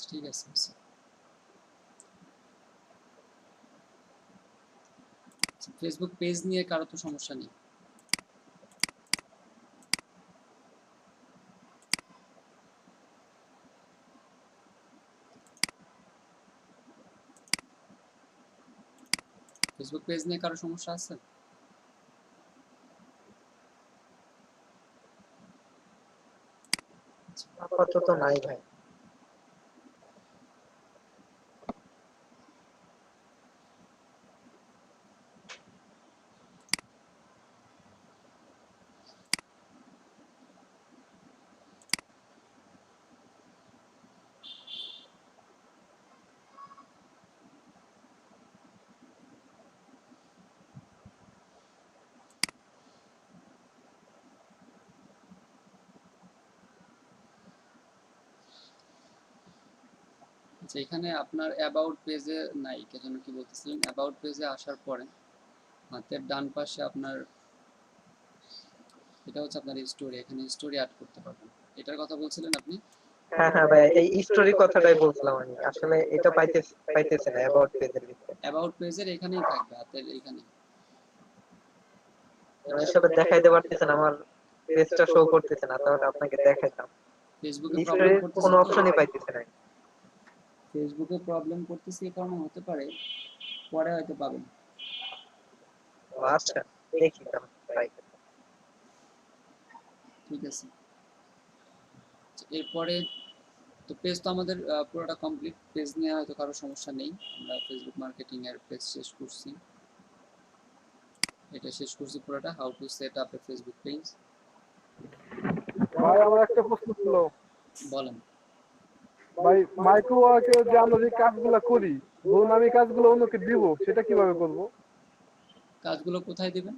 ঠিক আছে। Facebook page নিয়ে কারো তো সমস্যা নেই। ফেসবুক পেজ নিয়ে কারো সমস্যা আছে? আপাতত নাই ভাই। আচ্ছা, এখানে আপনার অ্যাবাউট পেজে নাই, কে যেন কি বলতেছিলেন? অ্যাবাউট পেজে আসার পরে হাতের ডান পাশে আপনার এটা হচ্ছে আপনার স্টোরি, এখানে স্টোরি অ্যাড করতে পারবেন। এটার কথা বলছিলেন আপনি? হ্যাঁ হ্যাঁ ভাই, এই স্টোরি কথাটাই বলছিলাম আমি। আসলে এটা পাইতেছে না অ্যাবাউট পেজের ভিতরে। অ্যাবাউট পেজের এখানেই থাকবে, হাতের এইখানে। আসলে দেখাইতে পারতেছেন, আমার পেজটা শো করতেছে না, তাহলে আপনাকে দেখাইতাম। ফেসবুকে প্রবলেম স্টোরির করতেছে কোনো তো? অপশনই পাইতেছে না। ফেসবুকে প্রবলেম করতেছে, এই কারণে হতে পারে, পরে হয়তো পাবেন। ও আচ্ছা, দেখি তাহলে ট্রাই করি। ঠিক আছে। এরপরে তো পেজ তো আমাদের পুরোটা কমপ্লিট। পেজ নিয়ে হয়তো কারো সমস্যা নেই। আমরা ফেসবুক মার্কেটিং এর পেজ শেষ করছি, এটা শেষ করছি পুরোটা। How to set up A Facebook page. ভাই আমার একটা প্রশ্ন ছিল। বলেন। ভাই মাইক্রো ওয়ার্কে যে আমরা যে কাজগুলো করি, ধরুন আমি কাজগুলো অন্যকে দিব, সেটা কিভাবে করব? কাজগুলো কোথায় দিবেন?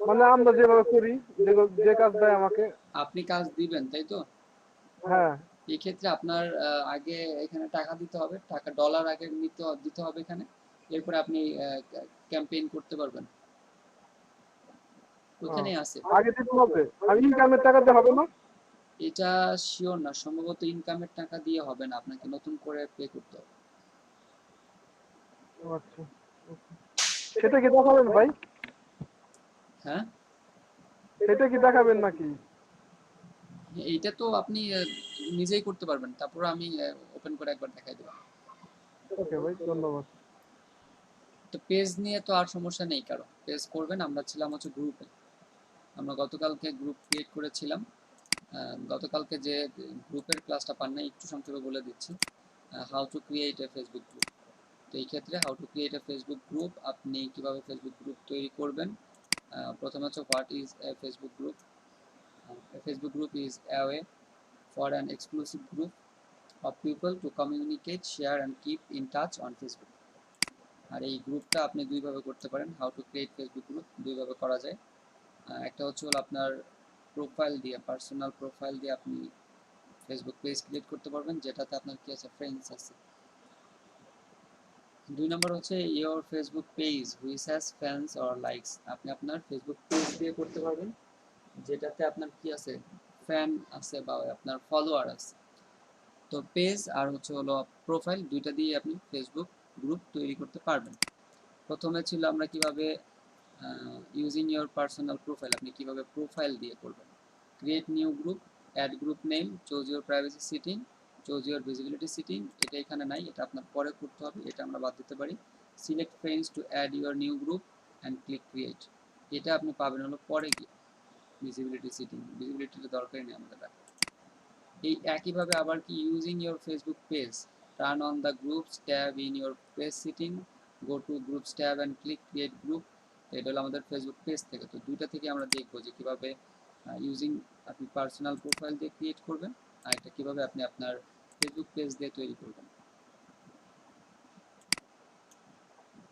মানে আমরা যেভাবে করি, যে কাজ দেয় আমাকে। আপনি কাজ দিবেন, তাই তো? হ্যাঁ। এই ক্ষেত্রে আপনার আগে এখানে টাকা দিতে হবে, টাকা ডলার আগে দিতে হবে এখানে। এরপরে আপনি ক্যাম্পেইন করতে পারবেন। ওইখানে আছে। আগে দিতে হবে, আর ইনকামের টাকা দিয়ে হবে না? এটা শিওর না, সম্ভবত ইনকামের টাকা দিয়ে হবে না, আপনাকে নতুন করে পে করতে হবে। আচ্ছা, সেটা কি দেখাবেন ভাই? হ্যাঁ, সেটা কি দেখাবেন নাকি? এইটা তো আপনি নিজেই করতে পারবেন, তারপর আমি ওপেন করে একবার দেখাই দেবো। ওকে ভাই, ধন্যবাদ। তো পেজ নিয়ে তো আর সমস্যা নেই কারো, পেজ করবেন। আমরা ছিলাম হচ্ছে গ্রুপে, আমরা গতকালকে গ্রুপ ক্রিয়েট করেছিলাম। গতকালকে যে গ্রুপের ক্লাসটা পান নাই, একটু সংক্ষেপে বলে দিচ্ছি। How to create a Facebook group. তো এই ক্ষেত্রে how to create a Facebook group, আপনি কিভাবে ফেসবুক গ্রুপ তৈরি করবেন। প্রথমে হচ্ছে what is a Facebook group. A Facebook group is a way for an exclusive group of people to communicate, share and keep in touch on Facebook. আর এই গ্রুপটা আপনি দুইভাবে করতে পারেন। How to create Facebook group দুইভাবে করা যায়। একটা হচ্ছে হলো আপনার প্রোফাইল দিয়ে, পার্সোনাল প্রোফাইল দিয়ে আপনি ফেসবুক পেজ ক্রিয়েট করতে পারবেন, যেটাতে আপনার কি আছে, ফ্রেন্ডস আছে। দুই নম্বর হচ্ছে your Facebook page which has fans or likes. আপনি আপনার ফেসবুক পেজ দিয়ে করতে পারবেন, যেটাতে আপনার কি আছে, ফ্যান আছে বা আপনার ফলোয়ার আছে। তো পেজ আর হচ্ছে হলো প্রোফাইল, দুইটা দিয়ে আপনি ফেসবুক গ্রুপ তৈরি করতে পারবেন। প্রথমে ছিল আমরা কিভাবে ইউজিং ইয়োর পার্সোনাল প্রোফাইল, আপনি কিভাবে প্রোফাইল দিয়ে করবেন। Create new group, add group name, choose your privacy setting, choose your visibility setting. এটা এখানে নাই, এটা আপনার পরে করতে হবে, এটা আমরা বাদ দিতে পারি। Select friends to add your new group and click create. এটা আপনি পাবেন হলো পরে গিয়ে। ভিজিবিলিটি সেটিং, ভিজিবিলিটির দরকারই নেই আমাদের রাখা। এই একইভাবে আবার কি, using your Facebook page, turn on the groups tab in your page setting, go to groups tab and click create group. এটা হলো আমাদের ফেসবুক পেজ থেকে। তো দুইটা থেকে আমরা দেখবো যে কীভাবে ইউজিং আপনি পার্সোনাল প্রোফাইল দিয়ে ক্রিয়েট করবেন, আর এটা কীভাবে আপনি আপনার ফেসবুক পেজ দিয়ে তৈরি করবেন।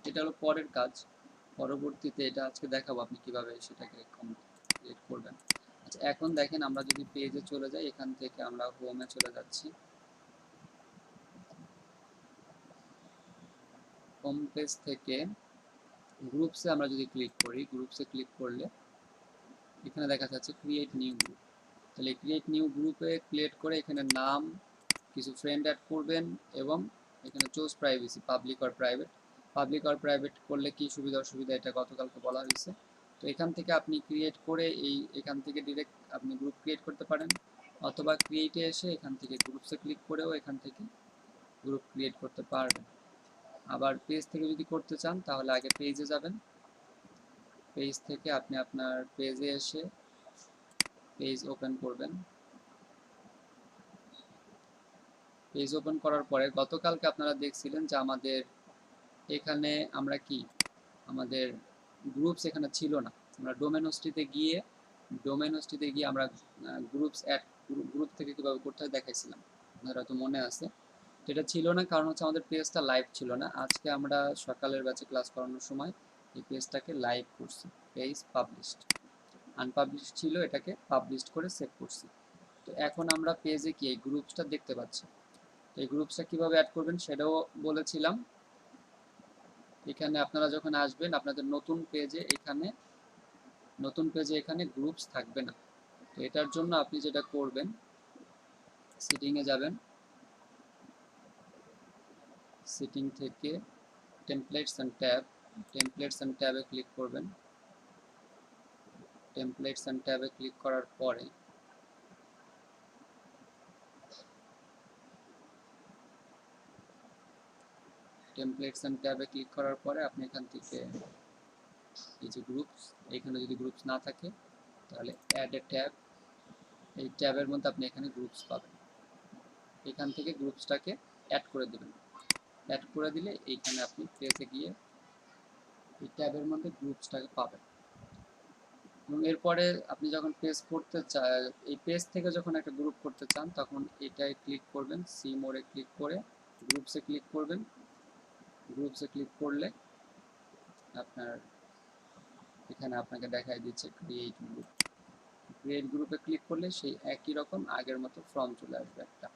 এটা হলো পরের কাজ, পরবর্তীতে এটা আজকে দেখাবো আপনি কীভাবে সেটাকে ক্রিয়েট করবেন। আচ্ছা, এখন দেখেন আমরা যদি পেজে চলে যাই, এখান থেকে আমরা হোমে চলে যাচ্ছি। হোম পেজ থেকে গ্রুপসে আমরা যদি ক্লিক করি, গ্রুপসে ক্লিক করলে এখানে দেখা যাচ্ছে ক্রিয়েট নিউ গ্রুপ। তাহলে ক্রিয়েট নিউ গ্রুপে ক্রিয়েট করে এখানে নাম, কিছু ফ্রেন্ড অ্যাড করবেন এবং এখানে choose privacy public or private. Public or private করলে কি সুবিধা অসুবিধা এটা গতকালকে বলা হয়েছে। তো এখান থেকে আপনি ক্রিয়েট করে এখান থেকে ডিরেক্ট আপনি গ্রুপ ক্রিয়েট করতে পারেন, অথবা ক্রিয়েটে এসে এখান থেকে গ্রুপসে ক্লিক করেও এখান থেকে গ্রুপ ক্রিয়েট করতে পারবেন। আবার পেজ থেকে যদি করতে চান তাহলে আগে পেজে যাবেন, পেজ থেকে আপনি আপনার পেজে এসে পেজ ওপেন করবেন। পেজ ওপেন করার পরে গতকালকে আপনারা দেখছিলেন যে আমাদের এখানে আমরা কি আমাদের গ্রুপস এখানে ছিল না। আমরা ডোমেন হোস্টিতে গিয়ে আমরা গ্রুপস অ্যাড গ্রুপ থেকে কীভাবে করতে হয় দেখাইছিলাম, আপনারা হয়তো মনে আছে। তো এটা ছিল না কারণ হচ্ছে আমাদের পেজটা লাইভ ছিল না। আজকে আমরা সকালের ব্যাচে ক্লাস করানোর সময় এই পেজটাকে লাইভ করছি, পেজ পাবলিশড। আনপাবলিশড ছিল, এটাকে পাবলিশড করে সেভ করছি। তো এখন আমরা পেজে কি এই গ্রুপসটা দেখতে পাচ্ছি। এই গ্রুপসটা কিভাবে অ্যাড করবেন সেটাও বলেছিলাম। এখানে আপনারা যখন আসবেন আপনাদের নতুন পেজে এখানে গ্রুপস থাকবে না। তো এটার জন্য আপনি যেটা করবেন, সেটিংয়ে যাবেন, সেটিং থেকে টেমপ্লেটস অ্যান্ড ট্যাবে ক্লিক করবেন। টেমপ্লেটস অ্যান্ড ট্যাবে ক্লিক করার পরে আপনি এখান থেকে এই যে গ্রুপস, এখানে যদি গ্রুপস না থাকে তাহলে অ্যাড এ ট্যাব, এই ট্যাবের মধ্যে আপনি এখানে গ্রুপস পাবেন। এখান থেকে গ্রুপসটাকে অ্যাড করে দেবেন। অ্যাড করে দিলে এইখানে আপনি পেজে গিয়ে এই ট্যাবের মধ্যে গ্রুপসটাকে পাবেন। এবং এরপরে আপনি যখন পেজ করতে চান, এই পেজ থেকে যখন একটা গ্রুপ করতে চান তখন এটায় ক্লিক করবেন, সি মোড়ে ক্লিক করে গ্রুপসে ক্লিক করবেন। গ্রুপসে ক্লিক করলে আপনার এখানে আপনাকে দেখাই দিচ্ছে ক্রিয়েট গ্রুপ। ক্রিয়েট গ্রুপে ক্লিক করলে সেই একই রকম আগের মতো ফর্ম চলে আসবে একটা।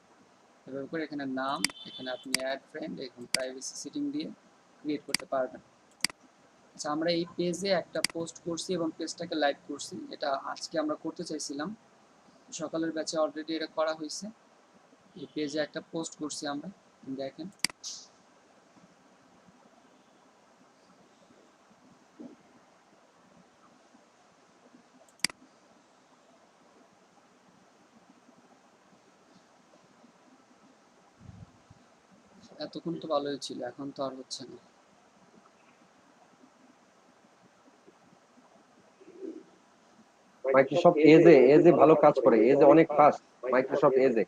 এভাবে করে এখানে নাম, এখানে আপনি অ্যাড ফ্রেন্ড, এখন প্রাইভেসি সেটিং দিয়ে ক্রিয়েট করতে পারবেন। আচ্ছা, আমরা এই পেজে একটা পোস্ট করছি এবং পেজটাকে লাইভ করছি। এটা আজকে আমরা করতে চাইছিলাম, সকালের ব্যাচে অলরেডি এটা করা হয়েছে। এই পেজে একটা পোস্ট করছি আমরা, দেখেন। এতক্ষণ তো ভালোই ছিল, এখন তো আর হচ্ছে না। মাইক্রোসফট এজে ভালো কাজ করে, এজে অনেক ফাস্ট। মাইক্রোসফট এজে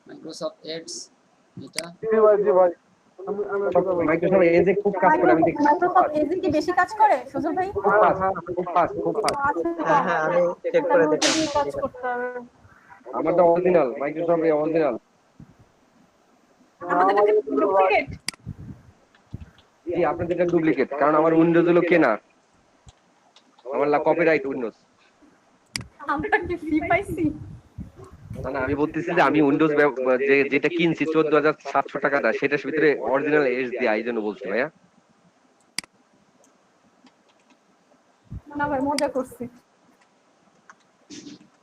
মাইক্রোসফট এডস এটা জি ভাই জি ভাই, আমি মাইক্রোসফট এজে খুব কাজ করে। আমি দেখি মাইক্রোসফট এজে কি বেশি কাজ করে সুজন ভাই? খুব ফাস্ট। হ্যাঁ আমি চেক করে দেখলাম। কাজ করতে হবে। আমারটা অরিজিনাল, মাইক্রোসফট অরিজিনাল। আমাদের কাছে ডুপ্লিকেট। জি, আপনাদের এটা ডুপ্লিকেট, কারণ আমার উইন্ডোজ হলো কেনা, আমার কপিরাইট উইন্ডোজ। আমরা কি ফ্রি পাইছি? না, আমি বলতেছি যে আমি উইন্ডোজ যেটা কিনছি 14,700 টাকাটা, সেটার ভিতরে অরিজিনাল এজ দেয়া, এই জন্য বলছি ভাইয়া। না ভাই, মজা করছি।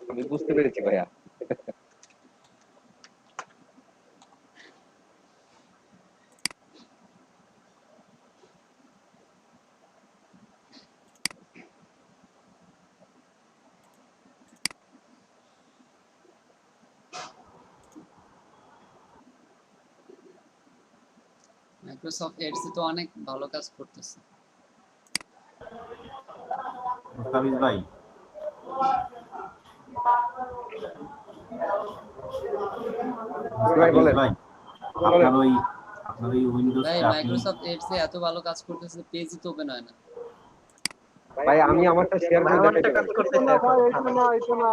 আমি বুঝতে পেরেছি ভাইয়া। মাইক্রোসফট এডস তো অনেক ভালো কাজ করতেছে। মুস্তাফিজ ভাই, ভাই বলেন। ভাই আপনার ওই উইন্ডোজ ভাই মাইক্রোসফট এডস এত ভালো কাজ করতেছে, পেজই তো ওপেন হয় না। ভাই আমি আমারটা শেয়ার করে আমারটা দেখাই কাজ দেব। করতেছে না এখন। ভাই, এটা না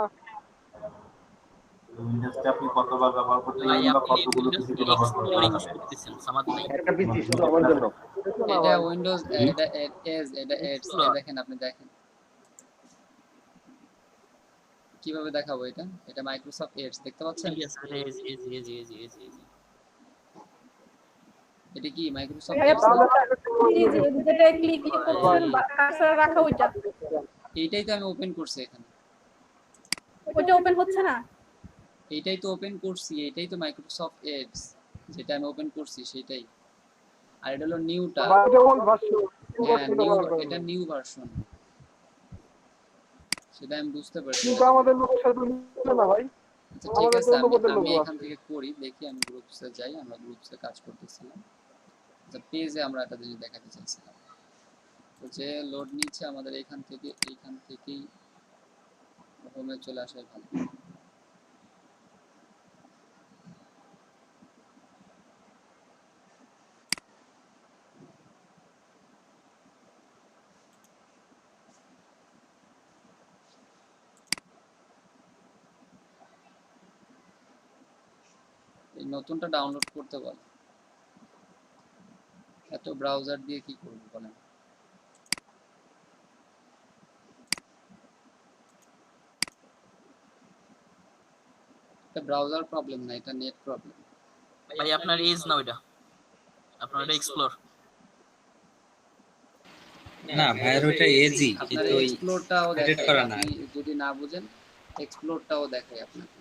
উইন্ডোজটা আপনি কতবার ব্যবহার করতে ভাই লাগবেন বা আপনি কতগুলো উইন্ডোজ পিসিতে ব্যবহার এক্সপি করতে করে ইউজ লাগবেন? করতেছেন সামাদ ভাই? একটা পিসি শুধু আমার জন্য। এটা উইন্ডোজ, এটা এজ, এটা এডস, দেখেন আপনি দেখেন কিভাবে দেখাবো এটা। এটা মাইক্রোসফট এডস দেখতে পাচ্ছেন? ইয়েস, এটা এজ। এটা কি মাইক্রোসফট ভাই, এডস না? জি জি, যেটা ক্লিক করছেন কার্সর রাখা ওইটা। এইটাই তো আমি ওপেন করছি এখানে। ওইটা ওপেন হচ্ছে না। এইটাই তো ওপেন করছি, এইটাই তো মাইক্রোসফট এডস, যেটা আমি ওপেন করছি সেটাই। আর এটা হলো নিউটা। ভাই এটা ওল্ড ভার্সন, হ্যাঁ ভার্সনটা বার করেন এটা ভাই। নিউ ভার্সন, সেটা আমি বুঝতে পারছি। কিন্তু আমাদের লোকের সাথে মিলে না ভাই, আচ্ছা ঠিক আমাদের তো আছে, অন্য আমি পদের আমি লোক এখান আছে। থেকে করি, দেখি আমি গ্রুপসে যাই, আমরা গ্রুপসে কাজ করতেছিলাম। আচ্ছা পেজে আমরা একটা জিনিস দেখাতে চাইছিলাম, তো যে লোড নিচ্ছে আমাদের এইখান থেকেই হোমে চলে আসাই ভালো। এই নতুনটা ডাউনলোড করতে বল, এত ব্রাউজার দিয়ে কি করবো বলেন। এটা ব্রাউজার প্রবলেম না, এটা নেট প্রবলেম। ভাই আপনার এজ না ওইটা, আপনার এটা এক্সপ্লোর। না ভাইয়ের ওইটা এজি, আপনার কিন্তু ওই এক্সপ্লোরটাও এডিট দেখাই, করা না। আপনি যদি না বুঝেন এক্সপ্লোরটাও দেখাই আপনাকে।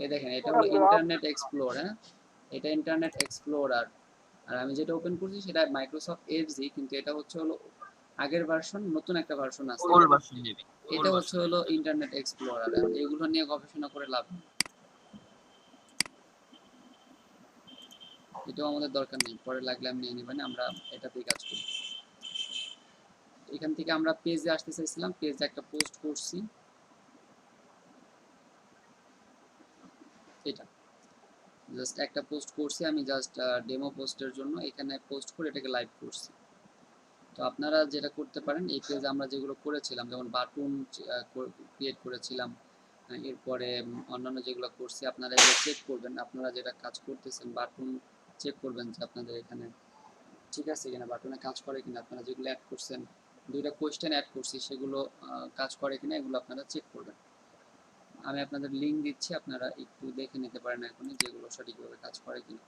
এই দেখেন এটা হলো ইন্টারনেট এক্সপ্লোর, হ্যাঁ এটা ইন্টারনেট এক্সপ্লোরার। আর আমি যেটা ওপেন করছি সেটা মাইক্রোসফট এডজি, কিন্তু এটা হচ্ছে হলো আগের ভার্সন, নতুন একটা ভার্সন আছে, ওল্ড ভার্সন নেবে, এটা হচ্ছে হলো ইন্টারনেট এক্সপ্লোরার। এগুলো নিয়ে গবেষণা করে লাভ নেই, এটাও আমাদের দরকার নেই, পরে লাগলে আমি নিয়ে নেবেন, আমরা এটাতেই কাজ করি। এখান থেকে আমরা পেজে আসতে চাইছিলাম, পেজে একটা পোস্ট করছি, এটা জাস্ট একটা পোস্ট করছি আমি, জাস্ট ডেমো পোস্টের জন্য এখানে পোস্ট করে এটাকে লাইভ করছি। তো আপনারা যেটা করতে পারেন, এই পেজে আমরা যেগুলো করেছিলাম, যেমন বাটন ক্রিয়েট করেছিলাম, এরপরে অন্যান্য যেগুলো করছি, আপনারা এগুলো চেক করবেন, আপনারা যেটা কাজ করতেছেন বাটন চেক করবেন যে আপনাদের এখানে ঠিক আছে কিনা, বাটনে কাজ করে কিনা, আপনারা যেগুলো অ্যাড করছেন, দুইটা কোয়েশ্চেন অ্যাড করছি সেগুলো কাজ করে কিনা এগুলো আপনারা চেক করবেন। আমি আপনাদের লিঙ্ক দিচ্ছি, আপনারা একটু দেখে নিতে পারেন এখনই যেগুলো সঠিকভাবে কাজ করে কিনা।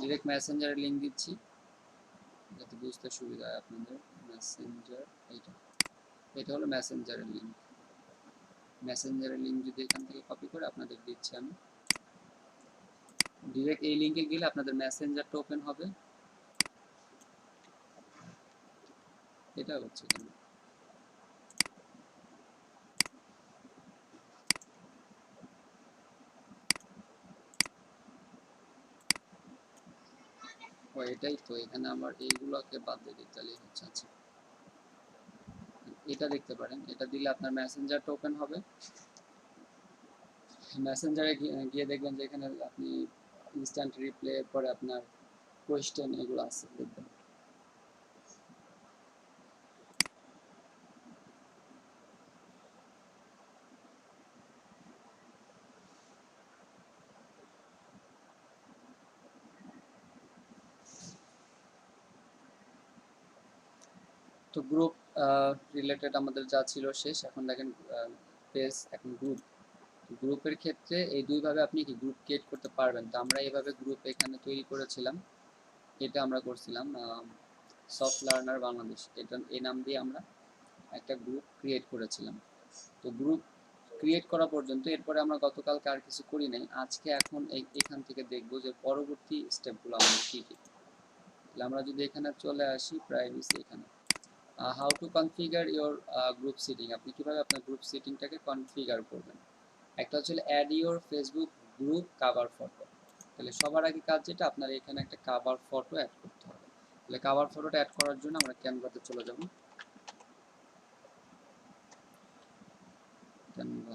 ডিরেক্ট মেসেঞ্জারের লিঙ্ক দিচ্ছি যাতে বুঝতে সুবিধা হয় আপনাদের। মেসেঞ্জার, এটা হলো মেসেঞ্জারের লিঙ্ক। মেসেঞ্জারের লিঙ্ক যদি এখান থেকে কপি করে আপনাদের দিচ্ছি আমি, ডিরেক্ট এই লিঙ্কে গেলে আপনাদের মেসেঞ্জারটা ওপেন হবে। এটা হচ্ছে কেন, ও এটাই তো, এখানে আমার এইগুলোকে বাদ দিয়ে দিতে হচ্ছে। আচ্ছা এটা দেখতে পারেন, এটা দিলে আপনার মেসেঞ্জারটা ওপেন হবে। মেসেঞ্জারে গিয়ে দেখবেন যে এখানে আপনি ইনস্ট্যান্ট রিপ্লে, পরে আপনার কোয়েশ্চেন এগুলো আছে দেখবেন। তো গ্রুপ রিলেটেড আমাদের যা ছিল শেষ, এখন দেখেন পেজ, এখন গ্রুপ। গ্রুপের ক্ষেত্রে এই দুইভাবে আপনি কি গ্রুপ ক্রিয়েট করতে পারবেন। তো আমরা এইভাবে গ্রুপ এখানে তৈরি করেছিলাম, এটা আমরা করছিলাম সফট লার্নার বাংলাদেশ, এটা এই নাম দিয়ে আমরা একটা গ্রুপ ক্রিয়েট করেছিলাম। তো গ্রুপ ক্রিয়েট করা পর্যন্ত, এরপরে আমরা গতকালকে আর কিছু করি নাই, আজকে এখন এখান থেকে দেখবো যে পরবর্তী স্টেপগুলো আমাদের কী কী। তাহলে আমরা যদি এখানে চলে আসি প্রাইভেসি, এখানে how to configure your group setting, আপনি কীভাবে আপনার গ্রুপ সিটিংটাকে কনফিগার করবেন। একটা হচ্ছে add your Facebook group cover photo. তাহলে সবার আগে কাজ যেটা, আপনার এখানে একটা কাভার ফটো অ্যাড করতে হবে। তাহলে কাভার ফটোটা অ্যাড করার জন্য আমরা ক্যানভাতে চলে যাব, ক্যানভা,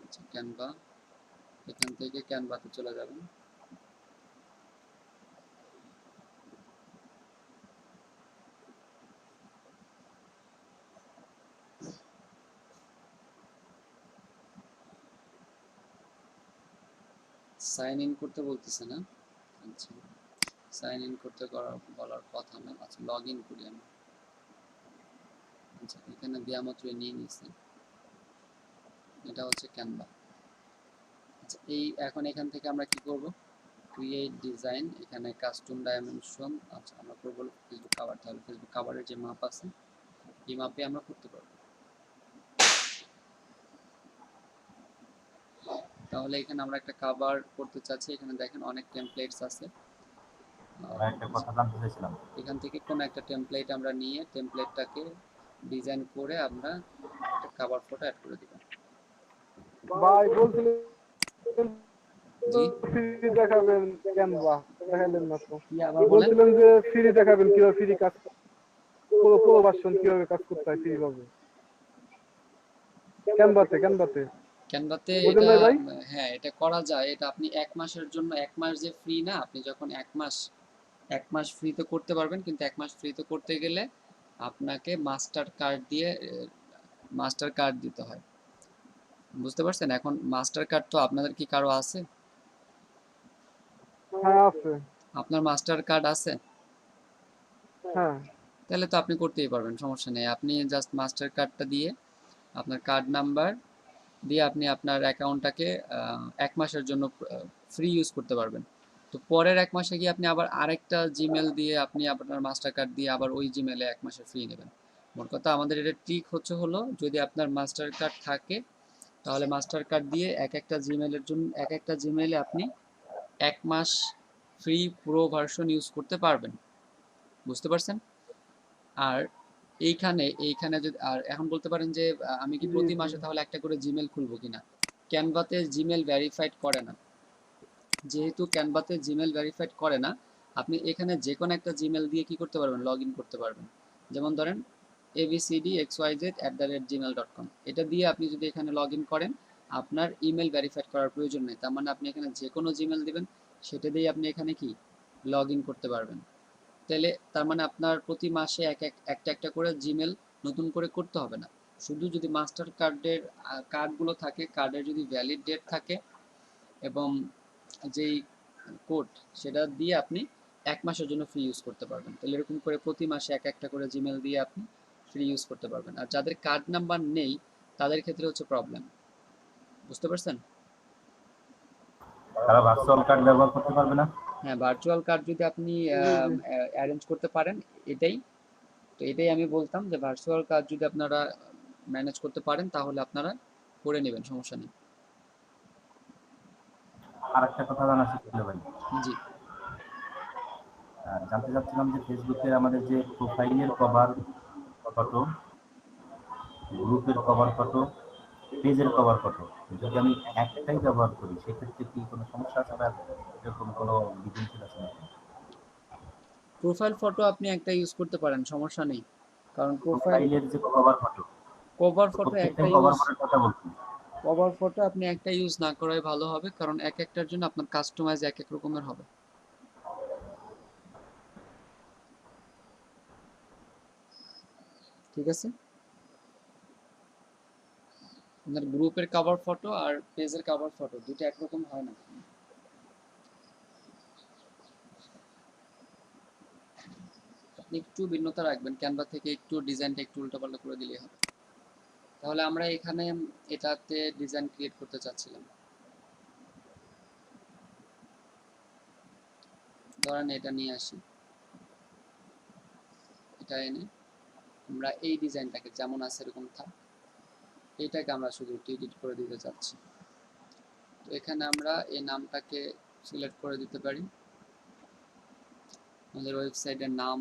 আচ্ছা ক্যানভা, এখান থেকে ক্যানভাতে চলে যাবেন। সাইন ইন করতে বলতেছে না, আচ্ছা সাইন ইন করতে বলার কথা না, আচ্ছা লগ ইন করি আমি। আচ্ছা এখানে দেওয়া মাত্রই নিয়ে নিয়েছি, এটা হচ্ছে ক্যানভা। আচ্ছা এখন এখান থেকে আমরা কি করব, ক্রিয়েট ডিজাইন, এখানে কাস্টম ডাইমেনশন, আচ্ছা আমরা করবো ফেসবুক কাভার। তাহলে ফেসবুক কাভারের যে মাপ আছে এই মাপে আমরা করতে পারবো। তাহলে এখানে আমরা একটা কভার করতে চাচ্ছি, এখানে দেখেন অনেক টেমপ্লেটস আছে। ভাই একটা কথা জানতে চাইছিলাম। এখান থেকে কোন একটা টেমপ্লেট আমরা নিয়ে টেমপ্লেটটাকে ডিজাইন করে আমরা একটা কভার ফটো অ্যাড করে দিব। ভাই বলছিলেন জি ফ্রি দেখাবেন ক্যানভা, দেখালেন না তো। কি আবার বলেন? বলছিলেন যে ফ্রি দেখাবেন, কিভাবে ফ্রি কাজ প্রো ভার্সন কিভাবে কাজ করতে হয় ফ্রি ভাবে ক্যানভাতে। ক্যানভাতে বুঝেন এটা নাই ভাই? হ্যাঁ এটা করা যায়। এটা আপনি 1 মাসের জন্য, 1 মাস যে ফ্রি না, আপনি যখন 1 মাস ফ্রিতে করতে পারবেন, কিন্তু 1 মাস ফ্রিতে করতে গেলে আপনাকে মাস্টার কার্ড দিতে হয়। বুঝতে পারছেন? এখন মাস্টার কার্ড তো আপনাদের কি কারো আছে? হ্যাঁ আছে। আপনার মাস্টার কার্ড আছে? হ্যাঁ তাহলে তো আপনি করতেই পারবেন, সমস্যা নেই। আপনি জাস্ট মাস্টার কার্ডটা দিয়ে আপনার কার্ড নাম্বার দিয়ে আপনি আপনার অ্যাকাউন্টটাকে 1 মাসের জন্য ফ্রি ইউজ করতে পারবেন। তো পরের 1 মাসে গিয়ে আপনি আবার আরেকটা জিমেল দিয়ে আপনি আপনার মাস্টার কার্ড দিয়ে আবার ওই জিমেলে 1 মাসের ফ্রি নেবেন। মোট কথা আমাদের এটা ট্রিক হলো যদি আপনার মাস্টার কার্ড থাকে তাহলে মাস্টার কার্ড দিয়ে একটা জিমেলের জন্য একটা জিমেলে আপনি 1 মাস ফ্রি প্রো ভার্সন ইউজ করতে পারবেন। বুঝতে পারছেন? আর এইখানে যদি আর এখন বলতে পারেন যে আমি কি প্রতি মাসে তাহলে একটা করে জিমেল খুলবো কিনা? ক্যানভাতে জিমেল ভেরিফাইড করে না। যেহেতু ক্যানভাতে জিমেল ভেরিফাইড করে না, আপনি এখানে যে কোনো একটা জিমেল দিয়ে কি করতে পারবেন? লগ ইন করতে পারবেন। যেমন ধরেন abcdxyz@gmail.com, এটা দিয়ে আপনি যদি এখানে লগ ইন করেন আপনার ইমেল ভেরিফাইড করার প্রয়োজন নেই। তার মানে আপনি এখানে যে কোনো জিমেল দিবেন সেটা দিয়ে আপনি এখানে কি লগ ইন করতে পারবেন। তাহলে তার মানে আপনার প্রতি মাসে একটা করে জিমেল নতুন করে করতে হবে না। শুধু যদি মাস্টার কার্ডের কার্ডগুলো থাকে, কার্ডের যদি ভ্যালিড ডেট থাকে এবং যেই কোড সেটা দিয়ে আপনি 1 মাসের জন্য ফ্রি ইউজ করতে পারবেন। তাহলে এরকম করে প্রতি মাসে একটা করে জিমেল দিয়ে আপনি ফ্রি ইউজ করতে পারবেন। আর যাদের কার্ড নাম্বার নেই তাদের ক্ষেত্রে হচ্ছে প্রবলেম। বুঝতে পারছেন? তারা ভার্চুয়াল কার্ড ব্যবহার করতে পারবে না? হ্যাঁ, ভার্চুয়াল কার্ড যদি আপনি অ্যারেঞ্জ করতে পারেন, এটাই আমি বলতাম যে ভার্চুয়াল কার্ড যদি আপনারা ম্যানেজ করতে পারেন তাহলে আপনারা করে নেবেন, সমস্যা নেই। আর একটা কথা জানা ছিল ভাই। জি জানতে চাচ্ছিলাম যে ফেসবুকে আমাদের যে প্রোফাইলের কভার ফটো, গ্রুপের কভার ফটো, পেজের কভার ফটো, যদি আমি একটাই ব্যবহার করি সেক্ষেত্রে কি কোনো সমস্যা আছে বা এরকম কোনো বিধিনিষেধ আছে নাকি? প্রোফাইল ফটো আপনি একটা ইউজ করতে পারেন, সমস্যা নেই। কারণ প্রোফাইলের যে কভার ফটো, কভার ফটো প্রত্যেকটাই কভার ফটোর কথা বলছি। কভার ফটো আপনি একটা ইউজ না করাই ভালো হবে, কারণ একটার জন্য আপনার কাস্টমাইজ এক রকমের হবে। ঠিক আছে? আপনার গ্রুপের কভার ফটো আর পেজের কভার ফটো দুটো একরকম হয় না। আপনি একটু ভিন্নতা রাখবেন, ক্যানভা থেকে একটু ডিজাইনটা একটু উল্টাপাল্টা করে দিলেই হবে। তাহলে আমরা এখানে এটাতে ডিজাইন ক্রিয়েট করতে চাচ্ছিলাম। ধরেন এটা নিয়ে আসি, এটা এনে আমরা এই ডিজাইনটাকে যেমন আছে এরকম থাক, এটাকে আমরা শুধু একটু এডিট করে দিতে চাচ্ছি। তো এখানে আমরা এই নামটাকে সিলেক্ট করে দিতে পারি। আমাদের ওয়েবসাইটের নাম,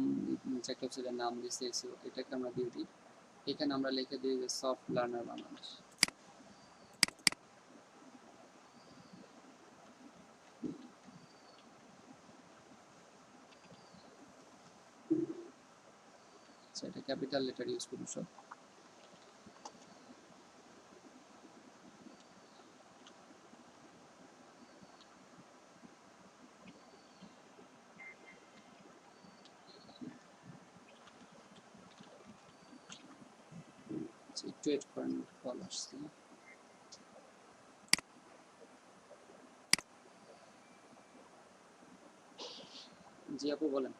যে ওয়েবসাইটের নাম দিয়েছি এটাকে আমরা দিয়ে দিই। এখানে আমরা লিখে দিই যে সফট লার্নার বাংলাদেশ। এটা ক্যাপিটাল লেটার ইউজ করি সব। একটু ওয়েট করেন, কল আসছে। জি আপু বলেন।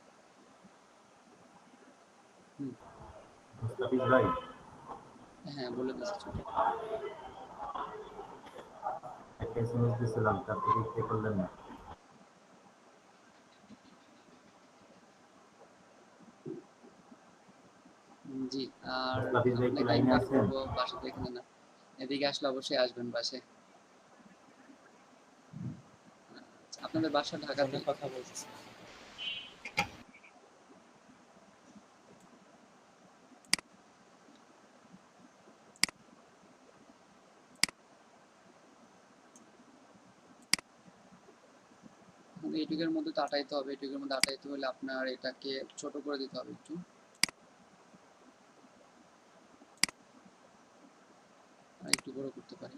মুস্তাফিজ ভাই, হ্যাঁ বলে দিচ্ছি। একটা এসএমএস দিয়েছিলাম, তারপরে রিপ্লাই করলেন না। জি, আর মুস্তাফিজ ভাই কি আপনাকে লাইনে ইনভাইট আছেন? করবো বাসাতে, এখানে না, এদিকে আসলে অবশ্যই আসবেন বাসায়। আচ্ছা, আপনাদের বাসা ঢাকাতে? কথা বলতেছি। এইটুকের মধ্যে তো আটাইতে হবে, এইটুকের মধ্যে আটাইতে হলে আপনার এটাকে ছোট করে দিতে হবে একটু, আর একটু বড় করতে পারি।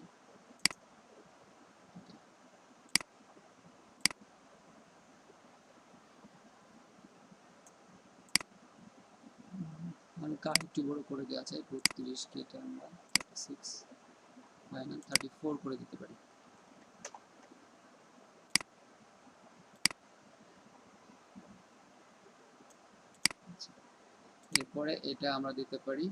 হালকা একটু বড় করে দেওয়া যায়, 32 কেটে আমরা 36 হয় না 34 করে দিতে পারি। আচ্ছা, এরপরে এটা আমরা দিতে পারি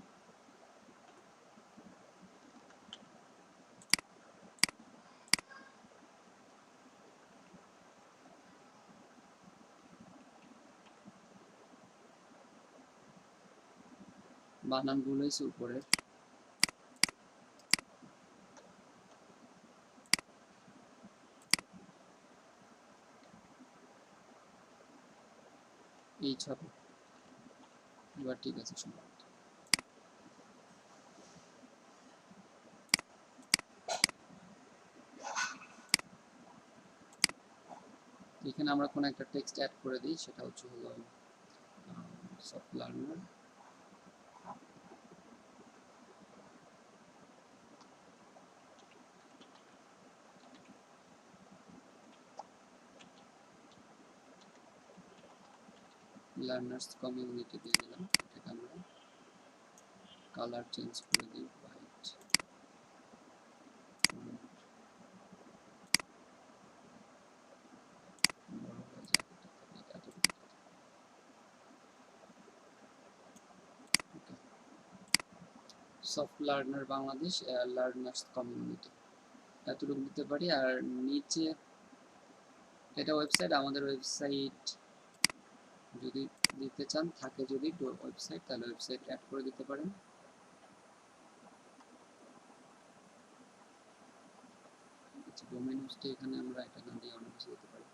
বানানগুলো হচ্ছে উপরের, এই ছাপে। এবার ঠিক আছে, সম্ভবত এখানে আমরা কোনো একটা টেক্সট অ্যাড করে দিই, সেটা হচ্ছে হলো সফট লার্নার। লার্নার্স কমিউনিটি দিয়ে দিলাম, এটাকে আমরা কালার চেঞ্জ করে দিই হোয়াইট, বড় হয়ে যায় এতটুকু। Soft learner Bangladesh, learners community, এতটুকু দিতে পারি। আর নিচে এটা ওয়েবসাইট, আমাদের ওয়েবসাইট যদি দিতে চান থাকে, যদি ওয়েবসাইট, তাহলে ওয়েবসাইট অ্যাড করে দিতে পারেন। আচ্ছা, ডোমেইন হোস্টে এখানে আমরা এটা না দিয়ে অন্য কিছু দিতে পারি।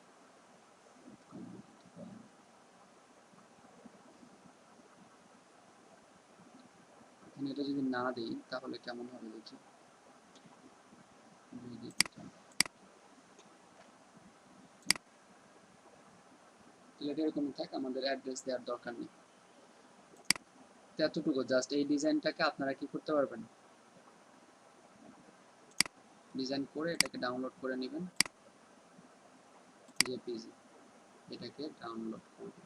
এখানে এটা যদি না দিই তাহলে কেমন হবে দেখি, যদি এটা এরকম থাক, আমাদের অ্যাড্রেস দেওয়ার দরকার নেই। এতটুকু জাস্ট, এই ডিজাইনটাকে আপনারা কি করতে পারবেন, ডিজাইন করে এটাকে ডাউনলোড করে নেবেন, জেপিজি, এটাকে ডাউনলোড করবেন।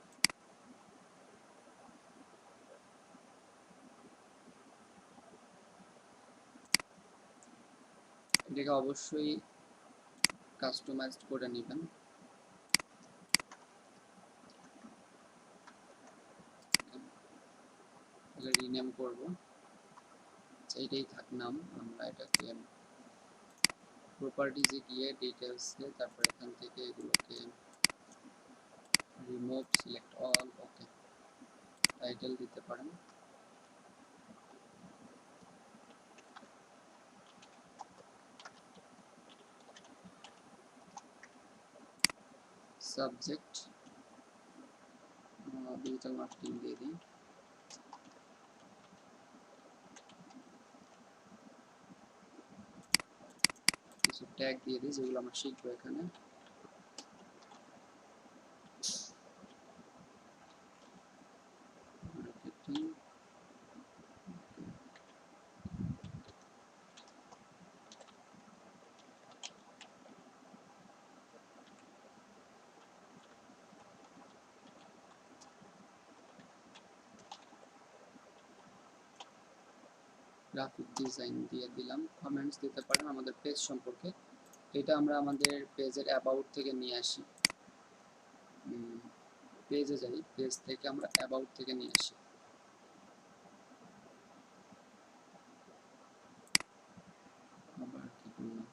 এটাকে অবশ্যই কাস্টমাইজড করে নেবেন। তাহলে রিনেম করব, এইটাই থাক নাম। আমরা এটাকে প্রপার্টিজে গিয়ে ডিটেলসে, তারপর এখান থেকে এগুলোকে রিমুভ, সিলেক্ট অল, ওকে, টাইটেল দিতে পারেন। সাবজেক্ট ডিজিটাল মার্কেটিং দিয়ে দিই। কিছু ট্যাগ দিয়ে দিই যেগুলো আমরা শিখবো এখানে। মার্কেটিং, গ্রাফিক ডিজাইন দিয়ে দিলাম। কমেন্টস দিতে পারেন আমাদের পেজ সম্পর্কে। এটা আমরা আমাদের পেজের অ্যাবাউট থেকে নিয়ে আসি, পেজে যাই, পেজ থেকে আমরা অ্যাবাউট থেকে নিয়ে আসি। আবার কি করলাম,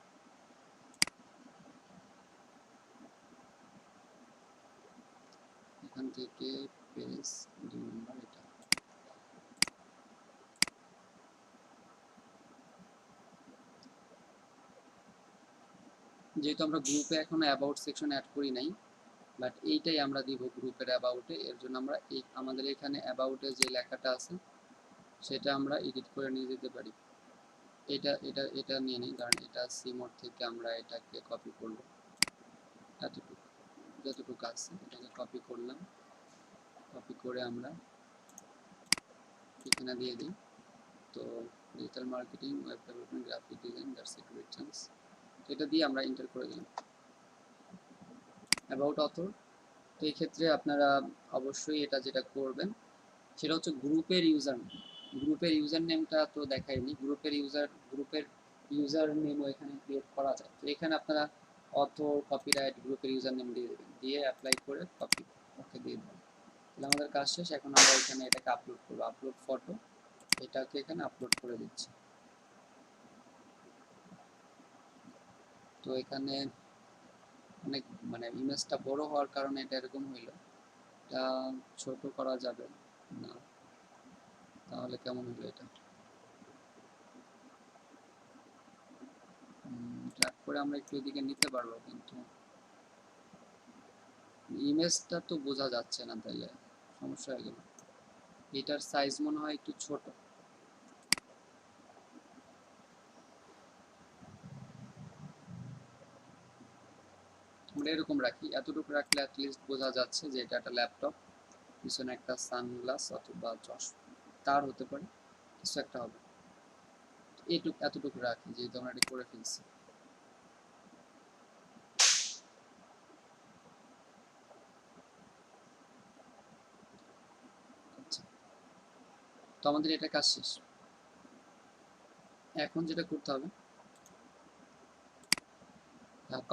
এখান থেকে পেজ 2 নম্বর, এটা যেহেতু আমরা গ্রুপে এখনো অ্যাবাউট সেকশন অ্যাড করি নাই, বাট এইটাই আমরা দিব গ্রুপের অ্যাবাউটে। এর জন্য আমরা আমাদের এখানে অ্যাবাউটে যে লেখাটা আছে সেটা আমরা এডিট করে নিয়ে যেতে পারি। এটা নিয়ে নিই, কারণ এটা সিমোড থেকে আমরা এটাকে কপি করব। এতটুকু যতটুকু আছে এটাকে কপি করলাম, কপি করে আমরা এখানে দিয়ে দিই। তো digital marketing, web development, graphic design, that's it, Returns, এটা দিয়ে আমরা এন্টার করে দিলাম অ্যাবাউট অথর। তো এই ক্ষেত্রে আপনারা অবশ্যই এটা যেটা করবেন সেটা হচ্ছে গ্রুপের ইউজার নেমটা তো দেখায়নি। গ্রুপের ইউজার নেমও এখানে ক্রিয়েট করা যায়। তো এখানে আপনারা অথর, কপিরাইট, গ্রুপের ইউজার নেম দিয়ে দেবেন, দিয়ে অ্যাপ্লাই করে কপি ওকে দিয়ে দেবেন। তাহলে আমাদের কাজ শেষ। এখন আমরা এখানে এটাকে আপলোড করবো, আপলোড ফটো, এটাকে এখানে আপলোড করে দিচ্ছি। তো এখানে অনেক মানে ইমেজটা বড় হওয়ার কারণে এটা এরকম হইলো। এটা ছোট করা যাবে না, তাহলে কেমন হলো এটা? ড্র্যাগ করে আমরা একটু এদিকে নিতে পারবো, কিন্তু ইমেজটা তো বোঝা যাচ্ছে না, তাইলে সমস্যা হয়ে গেল। এটার সাইজ মনে হয় একটু ছোট। আমরা এরকম রাখি, এতটুকু রাখলে অ্যাটলিস্ট বোঝা যাচ্ছে যে এটা একটা ল্যাপটপ, পিছনে একটা সানগ্লাস অথবা চশমা, তার হতে পারে, কিছু একটা হবে। এতটুকু রাখি, যেহেতু আমরা এটা করে ফেলছি। আচ্ছা, তো আমাদের এটা কাজ শেষ। এখন যেটা করতে হবে,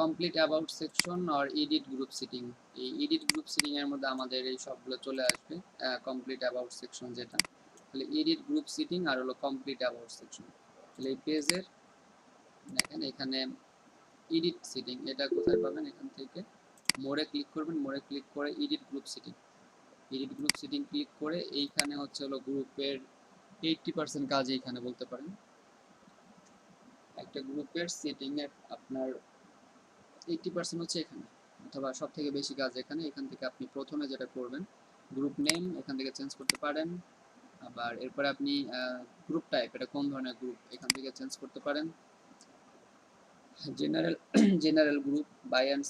কমপ্লিট অ্যাবাউট সেকশন আর এডিট গ্রুপ সিটিং। এই এডিট গ্রুপ সিটিং এর মধ্যে আমাদের এই সবগুলো চলে আসবে। কমপ্লিট অ্যাবাউট সেকশন যেটা, তাহলে এডিট গ্রুপ সিটিং আর হলো কমপ্লিট অ্যাবাউট সেকশন। তাহলে এই পেজের দেখেন এখানে এডিট সিটিং, এটা কোথায় পাবেন? এখান থেকে মোড়ে ক্লিক করবেন, মোড়ে ক্লিক করে edit group setting, edit group setting click করে এইখানে হচ্ছে হলো গ্রুপের 80% কাজ এইখানে বলতে পারেন। একটা গ্রুপের সেটিং এর আপনার 80% হচ্ছে এখানে, অথবা সব থেকে বেশি কাজ এখানে। এখান থেকে আপনি প্রথমে যেটা করবেন, গ্রুপ নেম এখান থেকে চেঞ্জ করতে পারেন। আবার এরপরে আপনি গ্রুপ টাইপ, এটা কোন ধরনের গ্রুপ, এখান থেকে চেঞ্জ করতে পারেন। General general group, buy and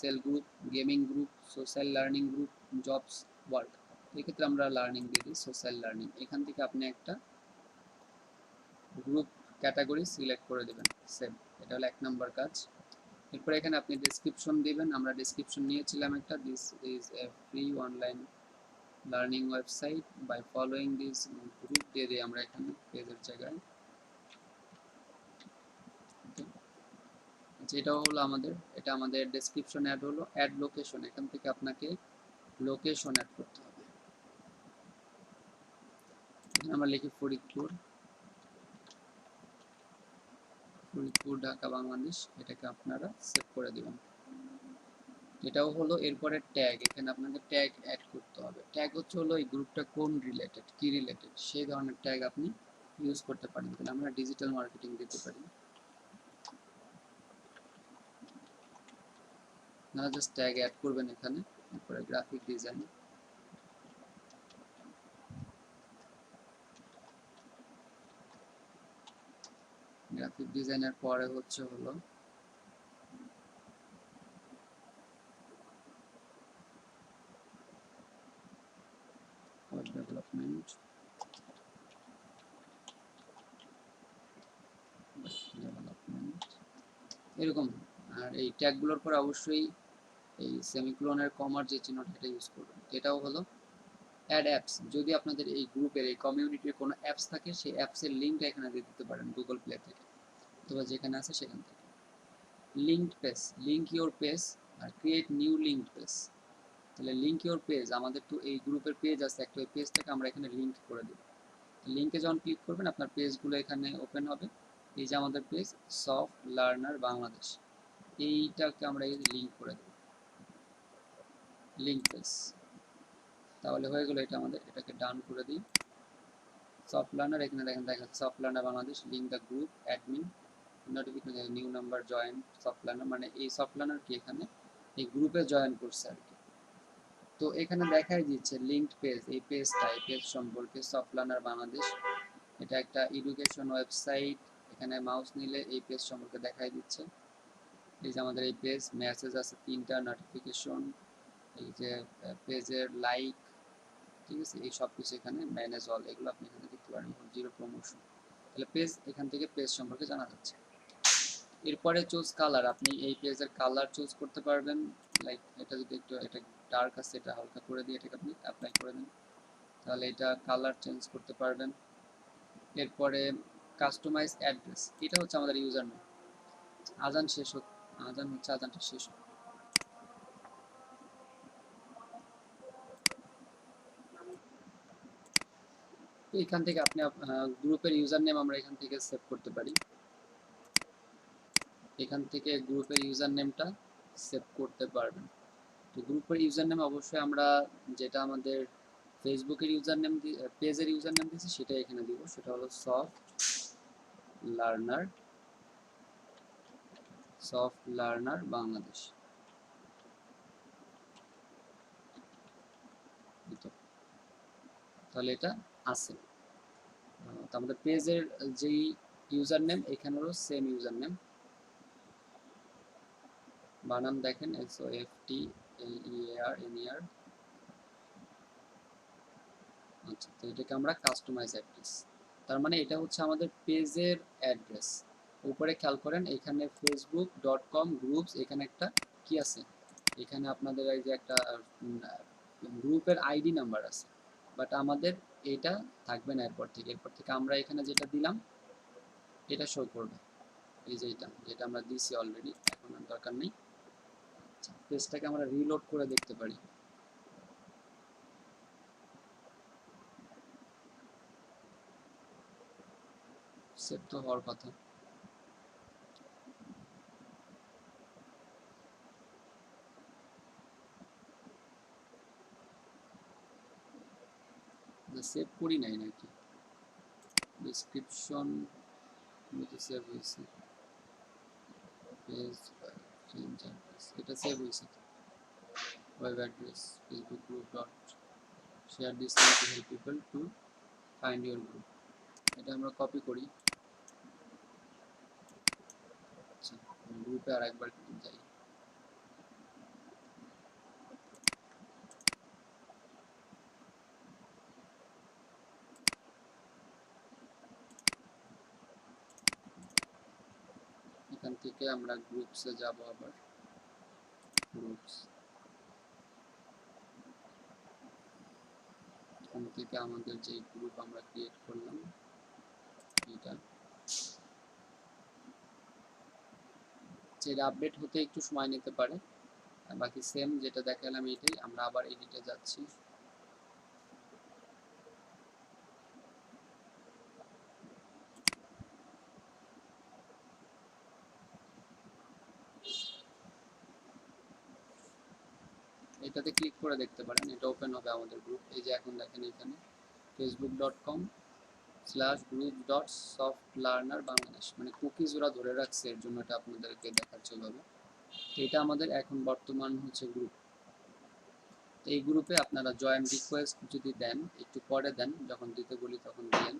sell group, gaming group, social learning group, jobs, work. এক্ষেত্রে আমরা লার্নিং দিয়ে দিই, সোশ্যাল লার্নিং। এখান থেকে আপনি একটা গ্রুপ ক্যাটাগরি সিলেক্ট করে দেবেন, সেভ। এটা হলো 1 নম্বর কাজ। এরপর এখানে আপনি ডেসক্রিপশন দিবেন। আমরা ডেসক্রিপশন নিয়েছিলাম একটা, this is a free online learning website, by following this group দিয়ে দিই আমরা এখানে পেজের জায়গায়। আচ্ছা, এটাও হলো আমাদের, এটা আমাদের ডেসক্রিপশন অ্যাড হলো। অ্যাড লোকেশন, এখান থেকে আপনাকে লোকেশন অ্যাড করতে হবে। এখানে আমরা লিখি ফরিদপুর, ঢাকা, বাংলাদেশ। এটাকে আপনারা সেভ করে দিবেন। এটাও হলো। এরপরে ট্যাগ, এখানে আপনাদের ট্যাগ অ্যাড করতে হবে। ট্যাগ হচ্ছে হলো এই গ্রুপটা কোন রিলেটেড, কি রিলেটেড, সেই ধরনের ট্যাগ আপনি ইউজ করতে পারেন। তাহলে আমরা ডিজিটাল মার্কেটিং দিতে পারি, আপনারা জাস্ট ট্যাগ অ্যাড করবেন এখানে। এরপরে গ্রাফিক ডিজাইন, গ্রাফিক ডিজাইনের পরে হচ্ছে হলো ওয়েব ডেভেলপমেন্ট, এরকম। আর এই ট্যাগগুলোর পর অবশ্যই এই সেমিকোলনের কমার যে চিহ্নটা এটা ইউজ করবেন। এটাও হলো অ্যাড অ্যাপস। যদি আপনাদের এই গ্রুপের এই কমিউনিটির কোনো অ্যাপস থাকে, সেই অ্যাপসের লিঙ্কটা এখানে দিয়ে দিতে পারেন গুগল প্লে থেকে, অথবা যেখানে আছে সেখান থেকে। Linked page, link your page আর ক্রিয়েট নিউ লিঙ্কড পেজ। তাহলে লিঙ্ক ইউর পেজ, আমাদের তো এই গ্রুপের পেজ আছে একটা, ওই পেজটাকে আমরা এখানে লিঙ্ক করে দেব। লিঙ্কে যখন ক্লিক করবেন আপনার পেজগুলো এখানে ওপেন হবে। এই যে আমাদের পেজ সফট লার্নার বাংলাদেশ, এইটাকে আমরা এই লিঙ্ক করে দেব, লিঙ্ক পেজ। তাহলে হয়ে গেল এটা আমাদের। এটাকে ডান করে দিই। সফট লার্নার, এখানে দেখেন দেখা soft learner Bangladesh, link the group admin, notification new number join soft learner, মানে এই সফট লার্নার কি এখানে এই গ্রুপে জয়েন করছে আর কি। তো এখানে দেখাই দিচ্ছে লিঙ্কড পেজ, এই পেজটা, এই পেজ সম্পর্কে সফট লার্নার বাংলাদেশ, এটা একটা এডুকেশন ওয়েবসাইট। এখানে মাউস নিলে এই পেজ সম্পর্কে দেখাই দিচ্ছে। এই যে আমাদের এই পেজ, মেসেজ আছে 3টা, নোটিফিকেশন, এই যে পেজের লাইক, ঠিক আছে, এই সব কিছু এখানে ম্যানেজ অল, এগুলো আপনি এখানে দেখতে পারেন, জিরো প্রমোশন। তাহলে পেজ, এখান থেকে পেজ সম্পর্কে জানা যাচ্ছে। এরপরে চুজ কালার, আপনি এই পেজের কালার চুজ করতে পারবেন। লাইক এটা যদি একটু এটা ডার্ক আছে, এটা হালকা করে দিয়ে এটাকে আপনি অ্যাপ্লাই করে দেন, তাহলে এটা কালার চেঞ্জ করতে পারবেন। এরপরে কাস্টমাইজ অ্যাড্রেস, এটা হচ্ছে আমাদের ইউজার নেম। আজান শেষ আজান হচ্ছে, আজানটা শেষ হোক। তো এখান থেকে আপনি গ্রুপের ইউজার নেম আমরা এখান থেকে সেভ করতে পারি। এখান থেকে গ্রুপের ইউজার নেমটা সেভ করতে পারবেন। তো গ্রুপের ইউজার নেম অবশ্যই আমরা যেটা আমাদের ফেসবুকের ইউজার নেম, পেজের ইউজার নেম দিয়েছি সেটা এখানে দিব, সেটা হলো সফট লার্নার বাংলাদেশ। তাহলে এটা আছে। তো আমাদের পেজের যেই ইউজার নেম এখানেরও সেম ইউজার নেম, বানান দেখেন SOFTLEARNER। আচ্ছা, তো এটাকে আমরা কাস্টমাইজ অ্যাড্রেস, তার মানে এটা হচ্ছে আমাদের পেজের অ্যাড্রেস। উপরে খেয়াল করেন এখানে facebook.com গ্রুপস, এখানে একটা কি আছে, এখানে আপনাদের এই যে একটা গ্রুপের আইডি নাম্বার আছে, বাট আমাদের এটা থাকবে না। এরপর থেকে আমরা এখানে যেটা দিলাম এটা শো করবে, এই যে যেটা আমরা দিছি অলরেডি, এখন আর দরকার নেই। আচ্ছা, পেজটাকে আমরা রিলোড করে দেখতে পারি। সেভ তো হওয়ার কথা। সেভ করি নাই নাকি, ডেসক্রিপশন সেভ হয়েছে, পেজ চেঞ্জ অ্যাড্রেস এটা সেভ হয়েছে, web address Facebook group dot share this link to help people to find your group, এটা আমরা কপি করি। আচ্ছা, গ্রুপে আর একবার যাই। এখান থেকে আমরা গ্রুপসে যাব, আবার গ্রুপস, এখান থেকে আমাদের যে গ্রুপ আমরা ক্রিয়েট করলাম এটা, যেটা আপডেট হতে একটু সময় নিতে পারে, বাকি সেম যেটা দেখালাম এটাই। আমরা আবার এডিটে যাচ্ছি, এটাতে ক্লিক করে দেখতে পারেন, এটা ওপেন হবে আমাদের গ্রুপ। এই যে এখন দেখেন এখানে facebook.com/group.softlearner বাংলাদেশ, মানে কুকিজ ওরা ধরে রাখছে, এর জন্য এটা আপনাদেরকে দেখাচ্ছে ভাবে। এটা আমাদের এখন বর্তমান হচ্ছে গ্রুপ। এই গ্রুপে আপনারা জয়েন রিকোয়েস্ট যদি দেন, একটু পরে দেন, যখন দিতে বলি তখন দিলেন,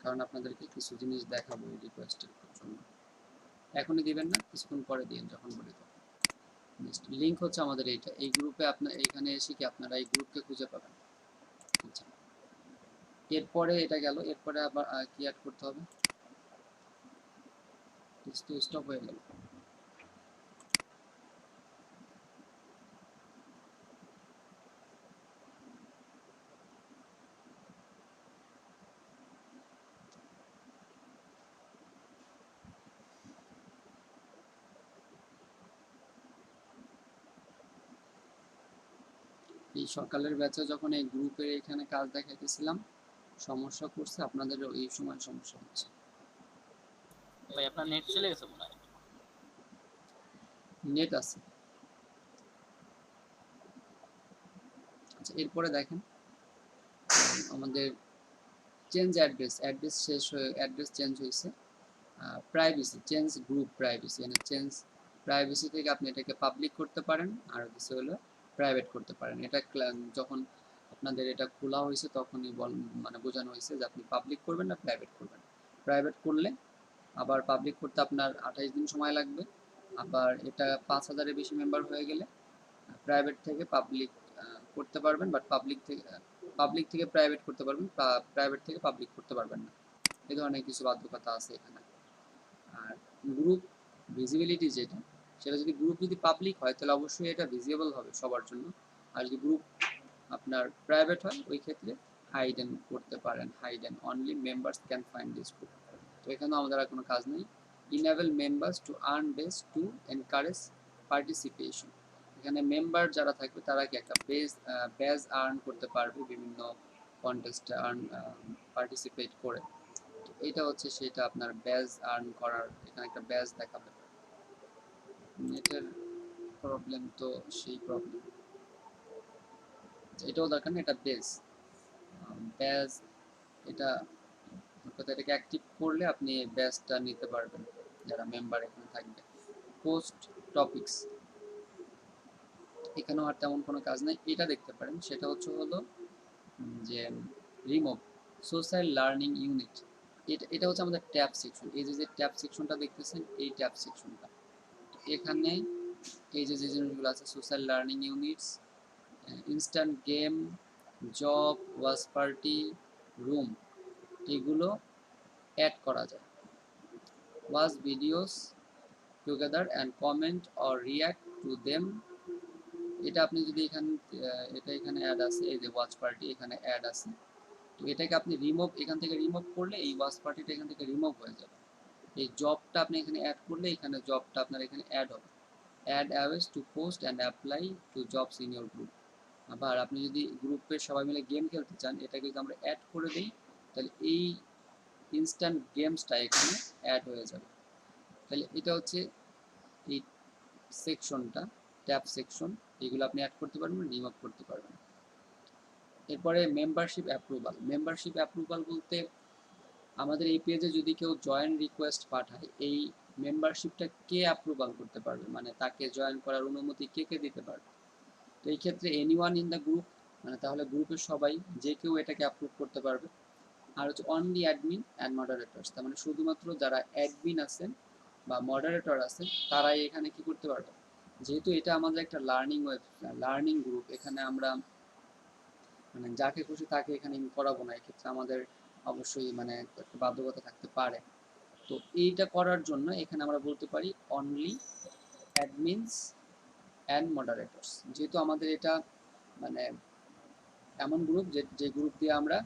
কারণ আপনাদেরকে কিছু জিনিস দেখাবো এই রিকোয়েস্টের জন্য। এখনই দিবেন না, কিছুক্ষণ পরে দিন যখন বলি তখন। লিংক হচ্ছে আমাদের এইটা, এই গ্রুপে আপনার এখানে এসে কি আপনারা এই গ্রুপকে খুঁজে পাবেন। আচ্ছা, এরপরে এটা গেল, এরপরে আবার কি অ্যাড করতে হবে, স্টপ হয়ে গেল। এই সকালের ব্যাচে যখন এই গ্রুপের এখানে কাজ দেখাইতেছিলাম, সমস্যা করছে, আপনাদেরও এই সময় সমস্যা হচ্ছে। ভাই আপনার নেট চলে গেছে মনে হয়। নেট আছে। আচ্ছা, এরপরে দেখেন আমাদের চেঞ্জ অ্যাড্রেস শেষ হয়ে অ্যাড্রেস চেঞ্জ হয়েছে। প্রাইভেসি, চেঞ্জ গ্রুপ প্রাইভেসি, মানে চেঞ্জ প্রাইভেসি থেকে আপনি এটাকে পাবলিক করতে পারেন, আর কিছু হলো প্রাইভেট করতে পারেন। এটা যখন আপনাদের এটা খোলা হয়েছে তখনই মানে বোঝানো হয়েছে যে আপনি পাবলিক করবেন না প্রাইভেট করবেন। প্রাইভেট করলে আবার পাবলিক করতে আপনার 28 দিন সময় লাগবে, আবার এটা 5000-এর বেশি মেম্বার হয়ে গেলে প্রাইভেট থেকে পাবলিক করতে পারবেন, বাট পাবলিক থেকে প্রাইভেট করতে পারবেন, প্রাইভেট থেকে পাবলিক করতে পারবেন না। এই ধরনের কিছু বাধ্যকতা আছে এখানে। আর গ্রুপ ভিজিবিলিটি যেটা, সেটা যদি গ্রুপ যদি পাবলিক হয় তাহলে অবশ্যই এটা ভিজিবল হবে সবার জন্য, আর যদি গ্রুপ আপনার প্রাইভেট হয় ওই ক্ষেত্রে হাইডেন করতে পারেন, hidden only members can find this group. তো এখানেও আমাদের আর কোনো কাজ নেই। Enable members to earn badges to encourage participation. এখানে মেম্বার যারা থাকবে তারা কি একটা বেজ আর্ন করতে পারবে বিভিন্ন কন্টেস্টে পার্টিসিপেট করে। তো এটা হচ্ছে সেটা আপনার ব্যাজ আর্ন করার, এখানে একটা ব্যাজ দেখাবে। নেটের প্রবলেম তো সেই প্রবলেম, এটাও দরকার না, এটা ব্যাজ এটা এটাকে অ্যাক্টিভ করলে আপনি ব্যাজটা নিতে পারবেন যারা মেম্বার এখানে থাকবে। পোস্ট টপিকস, এখানেও আর তেমন কোনো কাজ নেই। এটা দেখতে পারেন, সেটা হলো যে রিমুভ সোশ্যাল লার্নিং ইউনিট। এটা হচ্ছে আমাদের ট্যাব সেকশন। এই যে ট্যাব সেকশনটা দেখতেছেন, এই ট্যাব সেকশনটা এখানে এই যে জিনিসগুলো আছে, social learning units, instant game, job, watch party, room, এগুলো অ্যাড করা যায়। Watch videos together and comment or react to them, এটা আপনি যদি এখানে অ্যাড আছে, এই যে ওয়াচ পার্টি এখানে অ্যাড আছে, তো এটাকে আপনি এখান থেকে রিমুভ করলে এই ওয়াচ পার্টিটা এখান থেকে রিমুভ হয়ে যাবে। এই জবটা আপনি এখানে অ্যাড করলে এখানে জবটা আপনার এখানে অ্যাড হবে। Add ways to post and apply to jobs in your group. আবার আপনি যদি গ্রুপের সবাই মিলে গেম খেলতে চান, এটাকে যদি আমরা অ্যাড করে দিই তাহলে এই ইনস্ট্যান্ট গেমসটা এখানে অ্যাড হয়ে যাবে। তাহলে এটা হচ্ছে এই সেকশনটা, ট্যাব সেকশন, এগুলো আপনি অ্যাড করতে পারবেন, রিমুভ করতে পারবেন। এরপরে মেম্বারশিপ অ্যাপ্রুভাল। মেম্বারশিপ অ্যাপ্রুভাল বলতে আমাদের এই পেজে যদি কেউ জয়েন রিকোয়েস্ট পাঠায়, এই মেম্বারশিপটা কে অ্যাপ্রুভাল করতে পারবে, মানে তাকে জয়েন করার অনুমতি কে দিতে পারবে। তো এই ক্ষেত্রে এনিওয়ান ইন দ্য গ্রুপ, মানে তাহলে গ্রুপের সবাই যে কেউ এটাকে অ্যাপ্রুভ করতে পারবে। আর হচ্ছে অনলি অ্যাডমিন অ্যান্ড মডারেটরস, তার মানে শুধুমাত্র যারা অ্যাডমিন আছেন বা মডারেটর আছেন তারাই এখানে কি করতে পারবে। যেহেতু এটা আমাদের একটা লার্নিং গ্রুপ, এখানে আমরা মানে যাকে খুশি তাকে এখানে করাবো না, এক্ষেত্রে আমাদের অবশ্যই মানে একটা বাধ্যকতা থাকতে পারে। তো এইটা করার জন্য এখানে আমরা বলতে পারি অনলি অ্যাডমিনস অ্যান্ড মডারেটরস। যেহেতু আমাদের এটা মানে এমন গ্রুপ যে গ্রুপ দিয়ে আমরা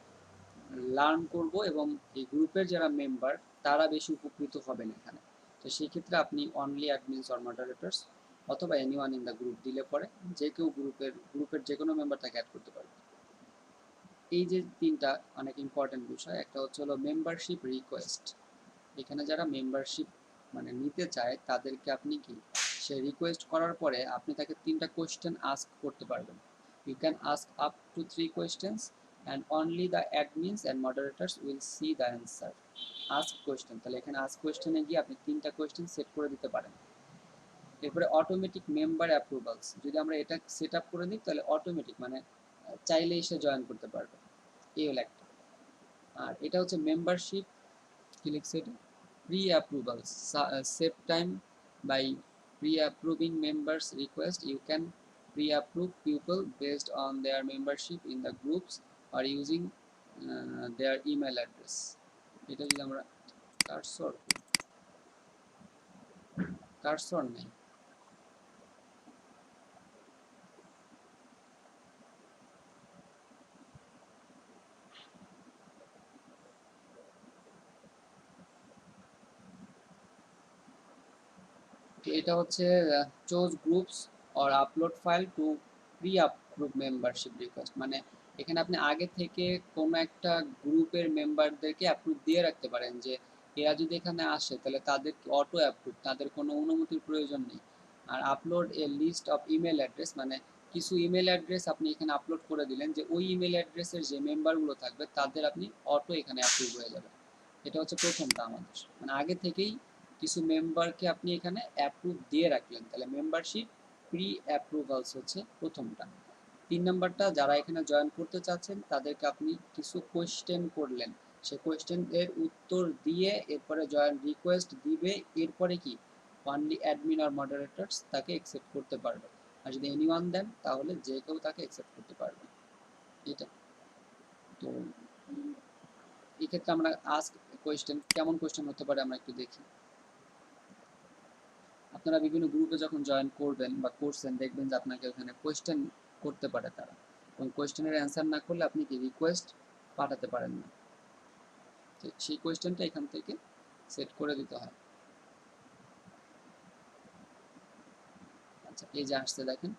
লার্ন করব এবং এই গ্রুপের যারা মেম্বার তারা বেশি উপকৃত হবেন এখানে। তো সেই ক্ষেত্রে আপনি অনলি অ্যাডমিনস অর মডারেটরস অথবা এনিওয়ান ইন দ্য গ্রুপ দিলে পরে যে কেউ গ্রুপের যে কোনো মেম্বার তাকে অ্যাড করতে পারবে। এই যে তিনটা অনেক ইম্পর্টেন্ট বিষয়, একটা হলো মেম্বারশিপ রিকোয়েস্ট। এখানে যারা মেম্বারশিপ মানে নিতে চায় তাদেরকে আপনি কি সে রিকোয়েস্ট করার পরে আপনি তাকে 3টা কোয়েশ্চেন আস্ক করতে পারবেন। You can ask up to 3 questions and only the admins and moderators will see the answer. Ask question, তাহলে এখানে আস্ক কোয়েশ্চেনে গিয়ে আপনি 3টা কোয়েশ্চেন সেট করে দিতে পারেন। এরপরে অটোমেটিক মেম্বার অ্যাপ্রুভালস, যদি আমরা এটা সেট আপ করে দিই তাহলে অটোমেটিক মানে চাইলেই সে জয়েন করতে পারবে, এই হলো একটা। আর এটা হচ্ছে মেম্বারশিপ কি লিখছে এটা, pre-approvals, save time by pre-approving members request. You can pre-approve people based on their membership in the groups or using their email address. এটা যদি আমরা কার্সর নেই, এটা হচ্ছে choose groups or upload file two pre approve membership request. মানে এখানে আপনি আগে থেকে কোনো একটা গ্রুপের মেম্বারদেরকে অ্যাপ্রুভ দিয়ে রাখতে পারেন যে এরা যদি এখানে আসে তাহলে তাদেরকে অটো অ্যাপ্রুভ, তাদের কোনো অনুমতির প্রয়োজন নেই। আর upload a list of email address, মানে কিছু ইমেল অ্যাড্রেস আপনি এখানে আপলোড করে দিলেন যে ওই ইমেল অ্যাড্রেসের যে মেম্বারগুলো থাকবে তাদের আপনি অটো এখানে অ্যাপ্রুভ হয়ে যাবে। এটা হচ্ছে প্রথমটা আমাদের, মানে আগে থেকেই কিছু মেম্বারকে আপনি এখানে অ্যাপ্রুভ দিয়ে রাখলেন, তাহলে মেম্বারশিপ প্রি অ্যাপ্রুভালস হচ্ছে প্রথমটা। 3 নাম্বারটা যারা এখানে জয়েন করতে চাচ্ছেন তাদেরকে আপনি কিছু কোয়েশ্চেন করলেন, সে কোয়েশ্চেন এর উত্তর দিয়ে এরপরে জয়েন রিকোয়েস্ট দিবে, এরপরে কি অনলি অ্যাডমিন আর মডারেটরস তাকে অ্যাকসেপ্ট করতে পারবে, আর যদি এনিওয়ান দেন তাহলে যে কেউ তাকে অ্যাকসেপ্ট করতে পারবে। এটা তো এই ক্ষেত্রে আমরা আস্ক কোয়েশ্চেন, কেমন কোয়েশ্চেন হতে পারে আমরা একটু দেখি। আপনারা বিভিন্ন গ্রুপে যখন জয়েন করবেন বা করছেন, দেখবেন যে আপনাকে ওখানে কোয়েশ্চেন করতে পারে তারা, এবং কোয়েশ্চেনের অ্যান্সার না করলে আপনি কি রিকোয়েস্ট পাঠাতে পারেন না, তো সেই কোয়েশ্চেনটা এখান থেকে সেট করে দিতে হয়। আচ্ছা, এই যে আসছে দেখেন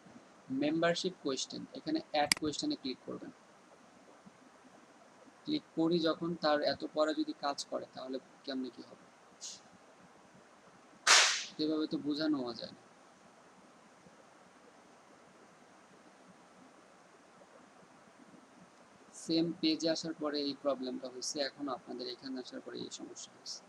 মেম্বারশিপ কোয়েশ্চেন, এখানে অ্যাড কোয়েশ্চেনে ক্লিক করবেন। ক্লিক করি যখন, তার এত পরে যদি কাজ করে তাহলে কেমনে কি হবে, এভাবে তো বোঝানো যায় না। সেম পেজে আসার পরে এই প্রবলেমটা হয়েছে, এখন আপনাদের এখানে আসার পরে এই সমস্যা হয়েছে।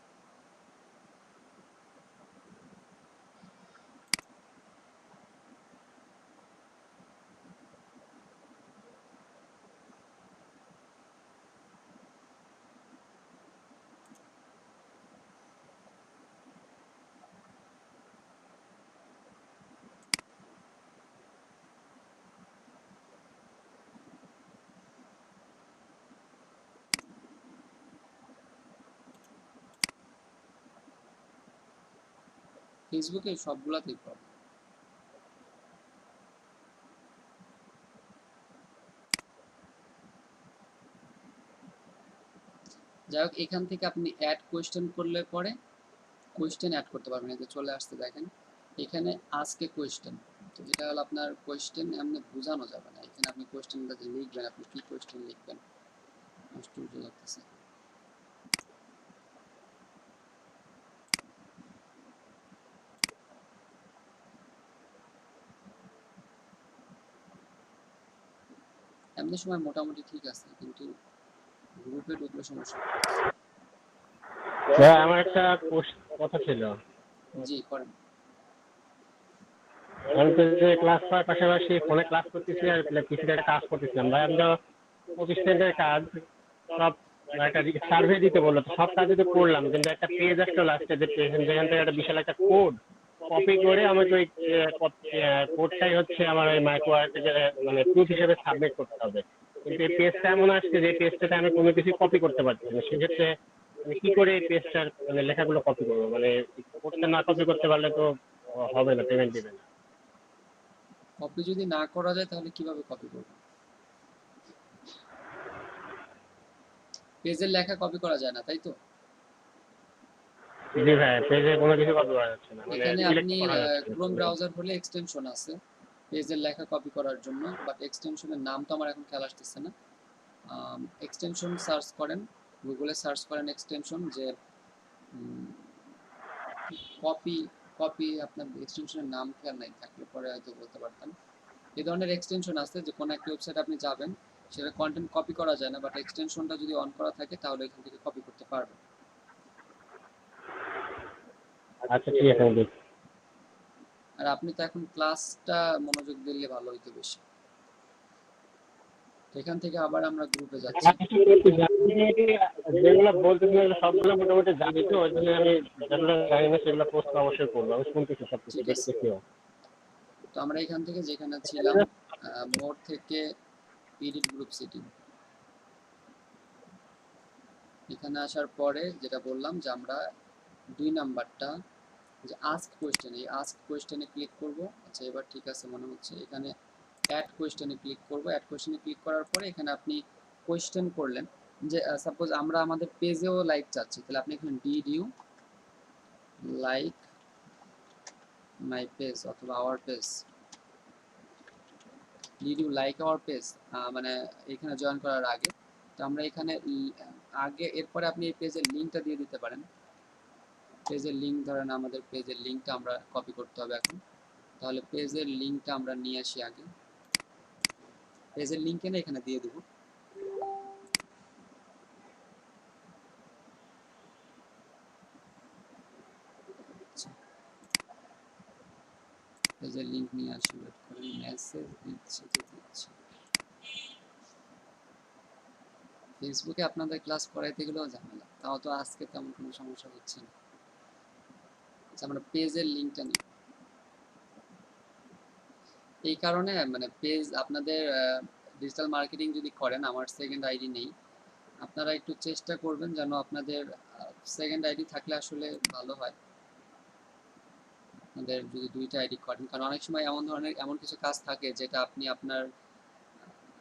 ফেসবুকে সবগুলাতেই প্রবলেম। যাই হোক, এখান থেকে আপনি অ্যাড কোয়েশ্চেন করলে পরে কোয়েশ্চেন অ্যাড করতে পারবেন। এই যে চলে আসতে দেখেন এখানে আজকে কোয়েশ্চেন, তো এটা হলো আপনার কোয়েশ্চেন, এমনি বোঝানো যাবে না। এখানে আপনি কোয়েশ্চেনটা যে লিখবেন, আপনি কি কোয়েশ্চেন লিখবেন আশ্চর্য লাগতেছে। এমনি সময় মোটামুটি ঠিক আছে, কিন্তু গ্রুপে ঢুকলে সমস্যা। আমার একটা কথা ছিল। জি করেন। আমি তো যে ক্লাস করার পাশাপাশি ফোনে ক্লাস করতেছি আর পিসিতে একটা কাজ করতেছিলাম। ভাই আমি তো প্রতিষ্ঠানের কাজ সব একটা সার্ভে দিতে বললো, তো সব কাজ তো করলাম, কিন্তু একটা পেজ আসলো লাস্টে, যে পেজ যেখান থেকে একটা বিশাল একটা কোড কপি করে আমাকে ওই কোডটাই হচ্ছে আমার ওই মাইক্রোওয়ার্কে মানে প্রুফ হিসেবে সাবমিট করতে হবে। কিন্তু এই পেজটা এমন আসছে যে পেজটাতে আমি কোনো কিছু কপি করতে পারছি না। সেক্ষেত্রে আমি কি করে এই পেজটার মানে লেখাগুলো কপি করবো? মানে কোডটা না কপি করতে পারলে তো হবে না, পেমেন্ট দিবে না। কপি যদি না করা যায় তাহলে কিভাবে কপি করবেন? পেজের লেখা কপি করা যায় না, তাই তো? জি ভাই, পেজে কোনো কিছু কপি করা যাচ্ছে না, মানে এখানে সিলেক্ট আপনি করা যাচ্ছে না। ক্রোম ব্রাউজার হলে এক্সটেনশন আছে পেজের লেখা কপি করার জন্য, বাট এক্সটেনশনের নাম তো আমার এখন খেয়াল আসতেছে না। এক্সটেনশন সার্চ করেন, গুগলে সার্চ করেন এক্সটেনশন, যে কপি কপি, আপনার এক্সটেনশনের নাম খেয়াল নাই, থাকলে পরে হয়তো বলতে পারতাম। এই ধরনের এক্সটেনশন আছে যে কোনো একটা ওয়েবসাইট আপনি যাবেন, সেটা কন্টেন্ট কপি করা যায় না, বাট এক্সটেনশনটা যদি অন করা থাকে তাহলে এখান থেকে কপি করতে পারবেন। আচ্ছা ঠিক আছে, আমি দেখছি। আর আপনি তো এখন ক্লাসটা মনোযোগ দিলে ভালো হইতো বেশি। এখান থেকে আবার আমরা গ্রুপে যাচ্ছি। যেগুলো বলতেছিলাম সবগুলো মোটামুটি জানি, তো ওই জন্য আমি যেগুলো জানি না সেগুলো পোস্ট অবশ্যই করবো। আমি শুনতেছি সব কিছু, ঠিক আছে, দেখতেছিও। তো আমরা এখান থেকে যেখানে ছিলাম মোর থেকে এডিট গ্রুপ সেটিং, এখানে আসার পরে যেটা বললাম যে আমরা 2 নাম্বারটা যে আস্ক কোয়েশ্চেন, এই আস্ক কোয়েশ্চেনে ক্লিক করব। আচ্ছা এবার ঠিক আছে মনে হচ্ছে। এখানে অ্যাড কোয়েশ্চেনে ক্লিক করব। অ্যাড কোয়েশ্চেনে ক্লিক করার পরে এখানে আপনি কোয়েশ্চেন করলেন যে সাপোজ আমরা আমাদের পেজেও লাইক চাচ্ছি, তাহলে আপনি এখানে did you like my page অথবা our page, did you like our page, মানে এখানে জয়েন করার আগে। তো আমরা এখানে আগে, এরপরে আপনি এই পেজের লিঙ্কটা দিয়ে দিতে পারেন। পেজের লিঙ্ক, ধরেন আমাদের পেজের লিঙ্কটা আমরা কপি করতে হবে এখন, তাহলে পেজের লিঙ্কটা আমরা নিয়ে আসি আগে। পেজের লিঙ্ক এনে এখানে দিয়ে দেব। লিঙ্ক নিয়ে আসি, ওয়েট করেন, মেসেজ দিচ্ছে তো দিচ্ছে। ফেসবুকে আপনাদের ক্লাস করাইতে গেলেও ঝামেলা, তাও তো আজকে তেমন কোনো সমস্যা হচ্ছে না। আচ্ছা, আমরা পেজের লিঙ্কটা নিই। এই কারণে মানে পেজ আপনাদের ডিজিটাল মার্কেটিং যদি করেন, আমার সেকেন্ড আইডি নেই, আপনারা একটু চেষ্টা করবেন যেন আপনাদের সেকেন্ড আইডি থাকলে আসলে ভালো হয়। আপনাদের যদি দুইটা আইডি করেন, কারণ অনেক সময় এমন কিছু কাজ থাকে যেটা আপনি আপনার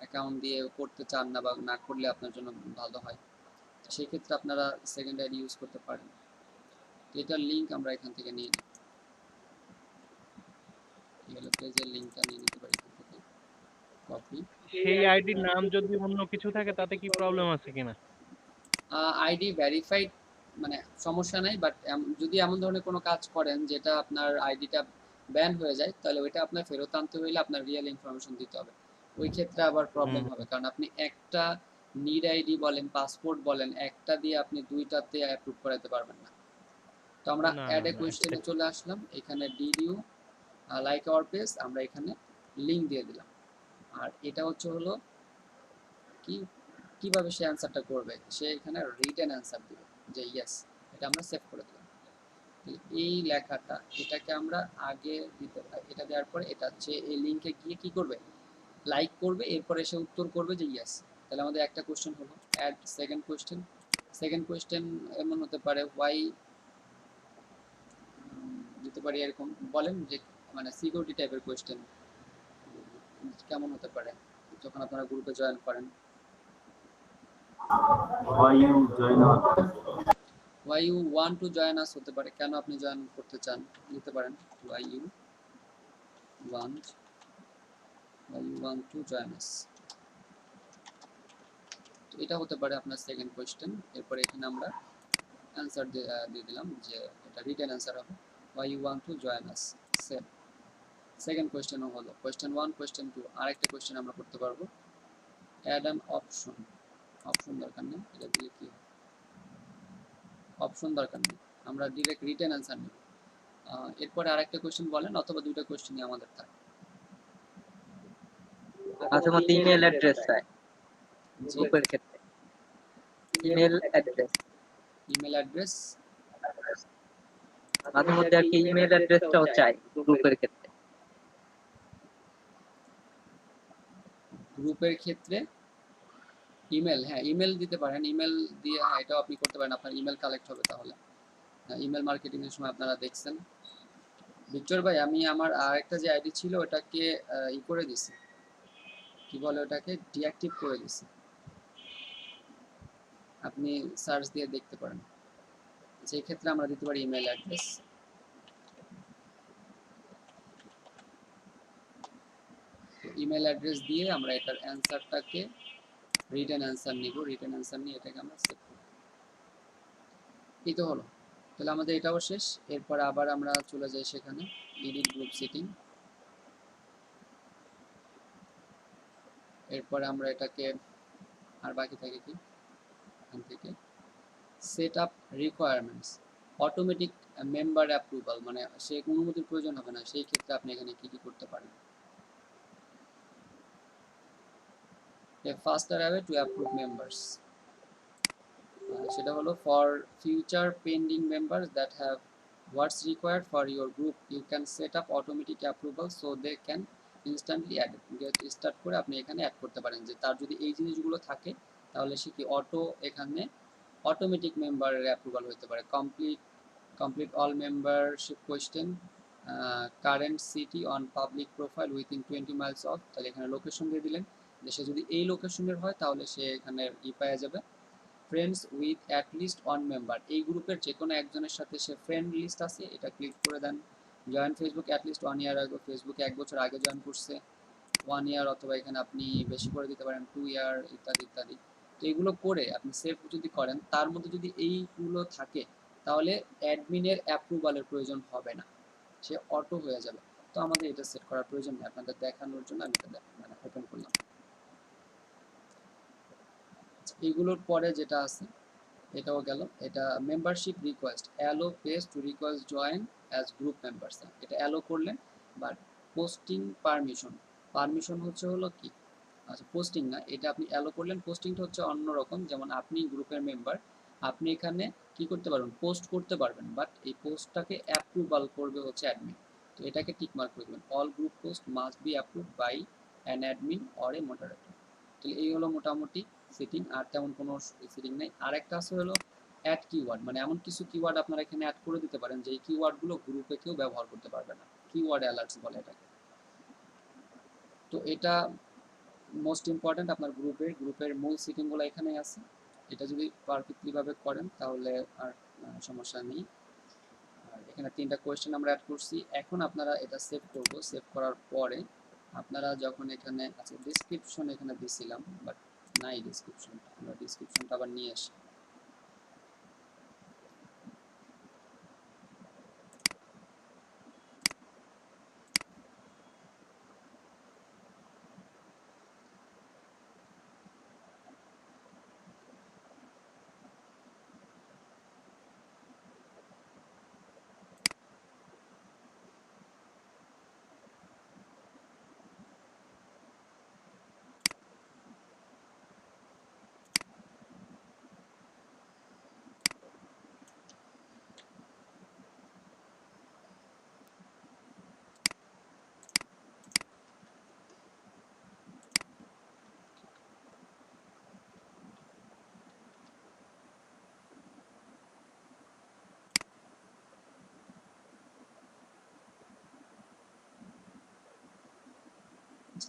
অ্যাকাউন্ট দিয়ে করতে চান না, বা না করলে আপনার জন্য ভালো হয়, সেই ক্ষেত্রে আপনারা সেকেন্ড আইডি ইউজ করতে পারেন। এটার লিঙ্ক আমরা এখান থেকে নিয়ে নিই, পেজের লিঙ্কটা নিয়ে নিতে পারি এখান থেকে, কপি। সেই আইডির নাম যদি অন্য কিছু থাকে তাতে কি প্রবলেম আছে কিনা? আইডি ভেরিফাইড মানে সমস্যা নাই, বাট যদি এমন ধরনের কোনো কাজ করেন যেটা আপনার আইডিটা ব্যান হয়ে যায়, তাহলে ওইটা আপনার ফেরত আনতে হইলে আপনার রিয়েল ইনফরমেশন দিতে হবে। ওই ক্ষেত্রে আবার প্রবলেম হবে, কারণ আপনি একটা নিড আইডি বলেন, পাসপোর্ট বলেন, একটা দিয়ে আপনি দুইটাতে অ্যাপ্রুভ করাতে পারবেন না। তো আমরা অ্যাড এ কোয়েশ্চেনে চলে আসলাম, এখানে did you like our page, আমরা এখানে লিঙ্ক দিয়ে দিলাম। আর এটা হলো কি, কিভাবে সে অ্যান্সারটা করবে, সে এখানে রিটেন অ্যান্সার দিবে যে ইয়েস, এটা আমরা সেভ করে দিলাম। এই লেখাটা এটাকে আমরা আগে দিতে, এটা দেওয়ার পরে এটা হচ্ছে এই লিঙ্কে গিয়ে কি করবে, লাইক করবে, এরপরে সে উত্তর করবে যে ইয়েস। তাহলে আমাদের একটা কোশ্চেন হলো। Add second question. Second question এমন হতে পারে, ওয়াই দিতে পারি এরকম, বলেন যে মানে সিকিউরিটি টাইপের কোশ্চেন কেমন হতে পারে যখন আপনারা গ্রুপে জয়েন করেন। Why you join our class? Why you want to join us হতে পারে, কেন আপনি জয়েন করতে চান দিতে পারেন, why you want to join us। তো এটা হতে পারে আপনার সেকেন্ড কোশ্চেন। এরপরে এখানে আমরা অ্যান্সার দিয়ে দিলাম যে এটা রিটেন অ্যান্সার হবে, why you want to join us। Second কোশ্চেনও হলো। কোশ্চেন 1, কোশ্চেন 2, আরেকটা কোশ্চেন আমরা করতে পারবো, অ্যাড অ্যান অপশন। অপশন দরকার নেই, এটা দিলে কি হবে, অপশন দরকার নেই, আমরা ডিরেক্ট রিটেন অ্যান্সার নেব। এরপরে আরেকটা কোশ্চেন বলেন, অথবা দুইটা কোশ্চেনই আমাদের থাকে। মাঝে মধ্যে ইমেল অ্যাড্রেস চায় গ্রুপের ক্ষেত্রে, ইমেল অ্যাড্রেস মাঝে মধ্যে আর কি ইমেল অ্যাড্রেসটাও চাই গ্রুপের ক্ষেত্রে। গ্রুপের ক্ষেত্রে ইমেল, হ্যাঁ ইমেল দিতে পারেন, ইমেল দিয়ে হ্যাঁ এটাও আপনি করতে পারেন, আপনার ইমেল কালেক্ট হবে। তাহলে ইমেল মার্কেটিং এর সময় আপনারা দেখছেন। ভিক্টর ভাই, আমি আমার আরেকটা যে আইডি ছিল ওটাকে ই করে দিছি, কি বলে ওটাকে, ডিঅ্যাক্টিভ করে দিছি, আপনি সার্চ দিয়ে দেখতে পারেন। সেই ক্ষেত্রে আমরা দিতে পারি ইমেল অ্যাড্রেস। ইমেল অ্যাড্রেস দিয়ে আমরা এটার অ্যান্সারটাকে রিটেন অ্যান্সার নিব, রিটেন অ্যান্সার নিয়ে এটাকে আমরা সেভ করব। এই তো হলো। তাহলে আমাদের এটাও শেষ। এরপর আবার আমরা চলে যাই সেখানে, এডিট গ্রুপ সেটিং। এরপরে আমরা এটাকে আর বাকি থাকে কি, এখান থেকে set up requirements, automatic member approval, মানে সে অনুমতির প্রয়োজন হবে না, সেই ক্ষেত্রে আপনি এখানে কি কি করতে পারেন। A faster way to approve members, সেটা হলো for future pending members that have what's required for your group, you can set up automatic approval so they can instantly add. Get start করে আপনি এখানে অ্যাড করতে পারেন যে তার যদি এই জিনিসগুলো থাকে তাহলে সে কি এখানে অটোমেটিক মেম্বারের অ্যাপ্রুভাল হতে পারে। Complete all membership question, current city on public profile within 20 Miles of, তাহলে এখানে লোকেশন দিয়ে দিলেন যে সে যদি এই লোকেশনের হয় তাহলে সে এখানে পাওয়া যাবে। Friends with at least one member, এই গ্রুপের যে কোনো একজনের সাথে সে ফ্রেন্ড লিস্ট আছে, এটা ক্লিক করে দেন। জয়েন ফেসবুক অ্যাট লিস্ট 1 ইয়ার আগে, ফেসবুকে 1 বছর আগে জয়েন করছে, 1 ইয়ার, অথবা এখানে আপনি বেশি করে দিতে পারেন 2 ইয়ার ইত্যাদি ইত্যাদি। তো এগুলো করে আপনি সেভ যদি করেন, তার মধ্যে যদি এইগুলো থাকে তাহলে অ্যাডমিনের অ্যাপ্রুভালের প্রয়োজন হবে না, সে অটো হয়ে যাবে। তো আমাদের এটা সেট করার প্রয়োজন নেই, আপনাদের দেখানোর জন্য আমি এটা মানে ওপেন করলাম। এগুলোর পরে যেটা আছে এটাও গেল, এটা membership request, allow page to request join as group members, এটা অ্যালো করলেন, বাট পোস্টিং পারমিশন। পারমিশন হলো কি, আচ্ছা পোস্টিং না, এটা আপনি অ্যালো করলেন। পোস্টিংটা হচ্ছে অন্যরকম, যেমন আপনি গ্রুপের মেম্বার, আপনি এখানে কি করতে পারবেন, পোস্ট করতে পারবেন, বাট এই পোস্টটাকে অ্যাপ্রুভাল করবে হচ্ছে অ্যাডমিন। তো এটাকে টিক মার্ক করে দেবেন, all group post must be approved by an admin or a moderator. তাহলে এই হলো মোটামুটি সেটিং, আর তেমন কোনো সেটিং নেই। আরেকটা আছে হলো অ্যাড কিওয়ার্ড, মানে এমন কিছু কিওয়ার্ড আপনারা এখানে অ্যাড করে দিতে পারেন যে এই কিওয়ার্ডগুলো গ্রুপে কেউ ব্যবহার করতে পারবে না, কিওয়ার্ড অ্যালার্টস বলে এটাকে। তো এটা মোস্ট ইম্পর্ট্যান্ট, আপনার গ্রুপের মূল সেটিংগুলো এখানেই আছে। এটা যদি পারফেক্টলি ভাবে করেন তাহলে আর সমস্যা নেই। আর এখানে 3টা কোয়েশ্চেন আমরা অ্যাড করছি। এখন আপনারা এটা সেভ করব, সেভ করার পরে আপনারা যখন এখানে আচ্ছা ডেসক্রিপশন এখানে দিছিলাম, বাট নাই ডেসক্রিপশন, আমরা ডেসক্রিপশনটা আবার নিয়ে আসি।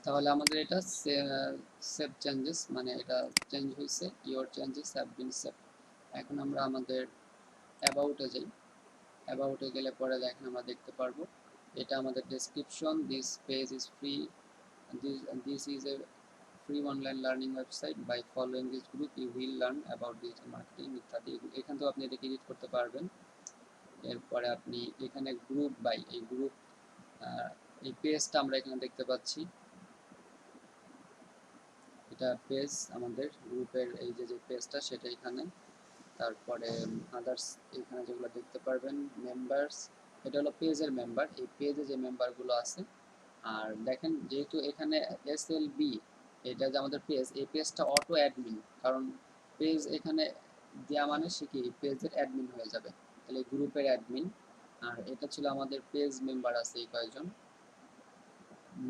তাহলে আমাদের এটা সেভ চেঞ্জেস, মানে এটা চেঞ্জ হয়েছে, your changes have been save. এখন আমরা আমাদের অ্যাবাউটে যাই। অ্যাবাউটে গেলে পরে দেখেন আমরা দেখতে পারবো এটা আমাদের description, this page is free, this is a free online learning website, by following this group you will learn about digital marketing ইত্যাদি। এখান থেকেও আপনি এটাকে এডিট করতে পারবেন। এরপরে আপনি এখানে গ্রুপ বাই, এই গ্রুপ এই পেজটা আমরা এখানে দেখতে পাচ্ছি, এটা পেজ আমাদের গ্রুপের, এই যে পেজটা সেটা এখানে। তারপরে আদার্স এখানে যেগুলো দেখতে পারবেন, মেম্বার্স, এটা হলো পেজের মেম্বার, এই পেজে যে মেম্বারগুলো আছে। আর দেখেন যেহেতু এখানে SLB, এটা যে আমাদের পেজ, এই পেজটা অটো অ্যাডমিন, কারণ পেজ এখানে দেওয়া মানে সে কি পেজের অ্যাডমিন হয়ে যাবে, তাহলে গ্রুপের অ্যাডমিন। আর এটা ছিল আমাদের পেজ মেম্বার আছে এই কয়েকজন,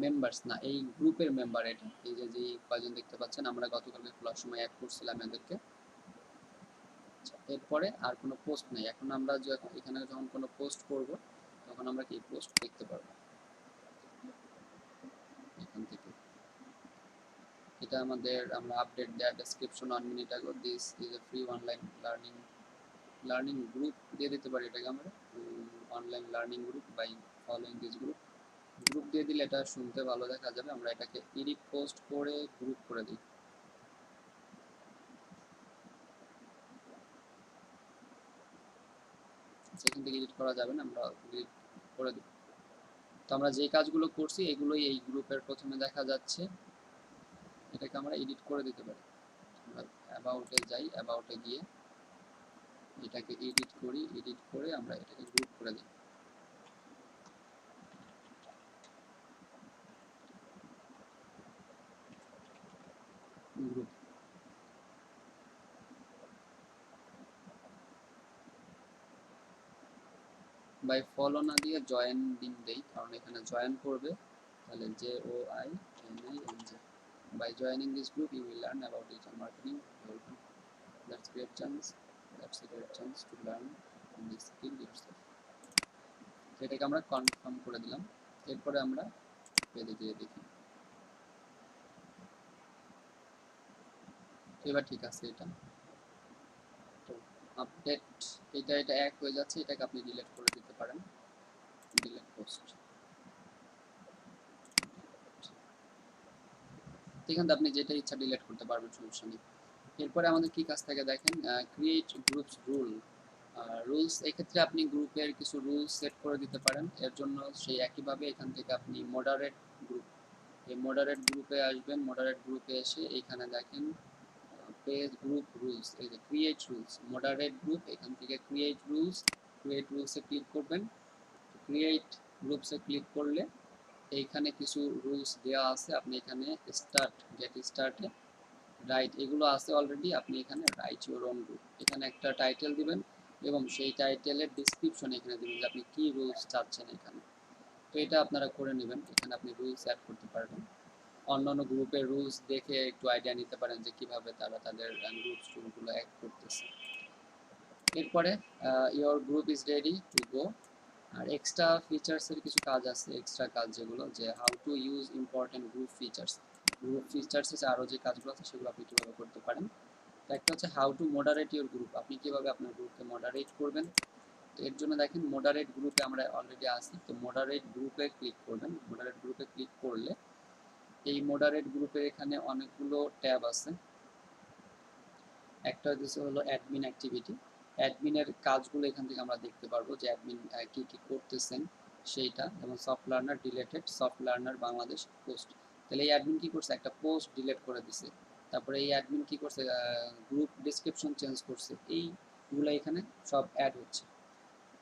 মেম্বার্স না, এই গ্রুপের মেম্বার। এটা এই যে কয়জন দেখতে পাচ্ছেন, আমরা গতকালকে খোলার সময় অ্যাড করছিলাম এদেরকে। এরপরে আর কোনো পোস্ট নেই। এখন আমরা এখানে যখন কোনো পোস্ট করব তখন আমরা কি পোস্ট দেখতে পারবো এখান থেকে। এটা আমাদের আমরা আপডেট দেওয়ার ডেসক্রিপশন 1 মিনিট আগে, this is a free online learning group দিয়ে দিতে পারি এটাকে আমরা, online learning group by following this group. Group দিয়ে দিলে এটা শুনতে ভালো দেখা যাবে। আমরা এটাকে এডিট পোস্ট করে গ্রুপ করে দিই। সেখান থেকে এডিট করা যাবে না, আমরা এডিট করে দিই। তো আমরা যে কাজগুলো করছি এগুলোই এই গ্রুপের প্রথমে দেখা যাচ্ছে, এটাকে আমরা এডিট করে দিতে পারি। আমরা অ্যাবাউটে যাই, অ্যাবাউটে গিয়ে এটাকে এডিট করি, এডিট করে আমরা এটাকে গ্রুপ করে দিই। গ্রুপ বাই ফলো না দিয়ে জয়েন দিন দেই, কারণ এখানে জয়েন করবে, তাহলে JOINING। By joining this group, you will learn about digital marketing. That's great chance. That's a great chance to learn this skill yourself. এটাকে আমরা কনফার্ম করে দিলাম। এরপরে আমরা পেজে গিয়ে দেখি, এবার ঠিক আছে। এটা তো আপডেট, এটা এক হয়ে যাচ্ছে, এটাকে আপনি ডিলিট করে দিতে পারেন, ডিলিট পোস্ট। এখান থেকে আপনি যেটা ইচ্ছা ডিলিট করতে পারবেন, সমস্যা নেই। এরপরে আমাদের কি কাজ থাকে দেখেন, ক্রিয়েট গ্রুপস রুলস। এক্ষেত্রে আপনি গ্রুপের কিছু রুলস সেট করে দিতে পারেন। এর জন্য সেই একইভাবে এখান থেকে আপনি মডারেট গ্রুপ, এই মডারেট গ্রুপে আসবেন। মডারেট গ্রুপে এসে এখানে দেখেন পেজ গ্রুপ রুলস, এই যে ক্রিয়েট রুলস, মডারেট গ্রুপ, এখান থেকে ক্রিয়েট রুলসে ক্লিক করবেন। ক্রিয়েট গ্রুপসে ক্লিক করলে এইখানে কিছু রুলস দেওয়া আছে, আপনি এখানে গেট স্টার্টে রাইট এগুলো আছে অলরেডি, আপনি এখানে রাইট ইউর ওন রুল, এখানে একটা টাইটেল দিবেন এবং সেই টাইটেলের ডিসক্রিপশন এখানে দিবেন যে আপনি কি রুলস চাচ্ছেন এখানে। তো এটা আপনারা করে নেবেন, এখানে আপনি রুলস অ্যাড করতে পারবেন। অন্যান্য গ্রুপের রুলস দেখে একটু আইডিয়া নিতে পারেন যে কিভাবে তারা তাদের রুলসগুলো অ্যাড করতেছে। এরপরে your group is ready to go. আর এক্সট্রা ফিচার্সের কিছু কাজ আছে, এক্সট্রা কাজ যেগুলো যে how to use important group ফিচার্সে আরও যে কাজগুলো আছে সেগুলো আপনি কীভাবে করতে পারেন। একটা হচ্ছে how to moderate your group, আপনি কীভাবে আপনার গ্রুপকে মডারেট করবেন। তো এর জন্য দেখেন মডারেট গ্রুপে আমরা অলরেডি আছি, তো মডারেট গ্রুপে ক্লিক করবেন। মডারেট গ্রুপে ক্লিক করলে এই মডারেট গ্রুপের এখানে অনেকগুলো ট্যাব আছে। একটা হলো অ্যাডমিন অ্যাক্টিভিটি, অ্যাডমিনের কাজগুলো এখান থেকে আমরা দেখতে পারবো যে অ্যাডমিন কি কি করতেছেন সেইটা, যেমন soft learner deleted, soft learner Bangladesh post. তাহলে এই অ্যাডমিন কি করছে, একটা পোস্ট ডিলেট করে দিছে। তারপরে এই অ্যাডমিন কি করছে, গ্রুপ ডিসক্রিপশন চেঞ্জ করছে, এইগুলো এখানে সব অ্যাড হচ্ছে।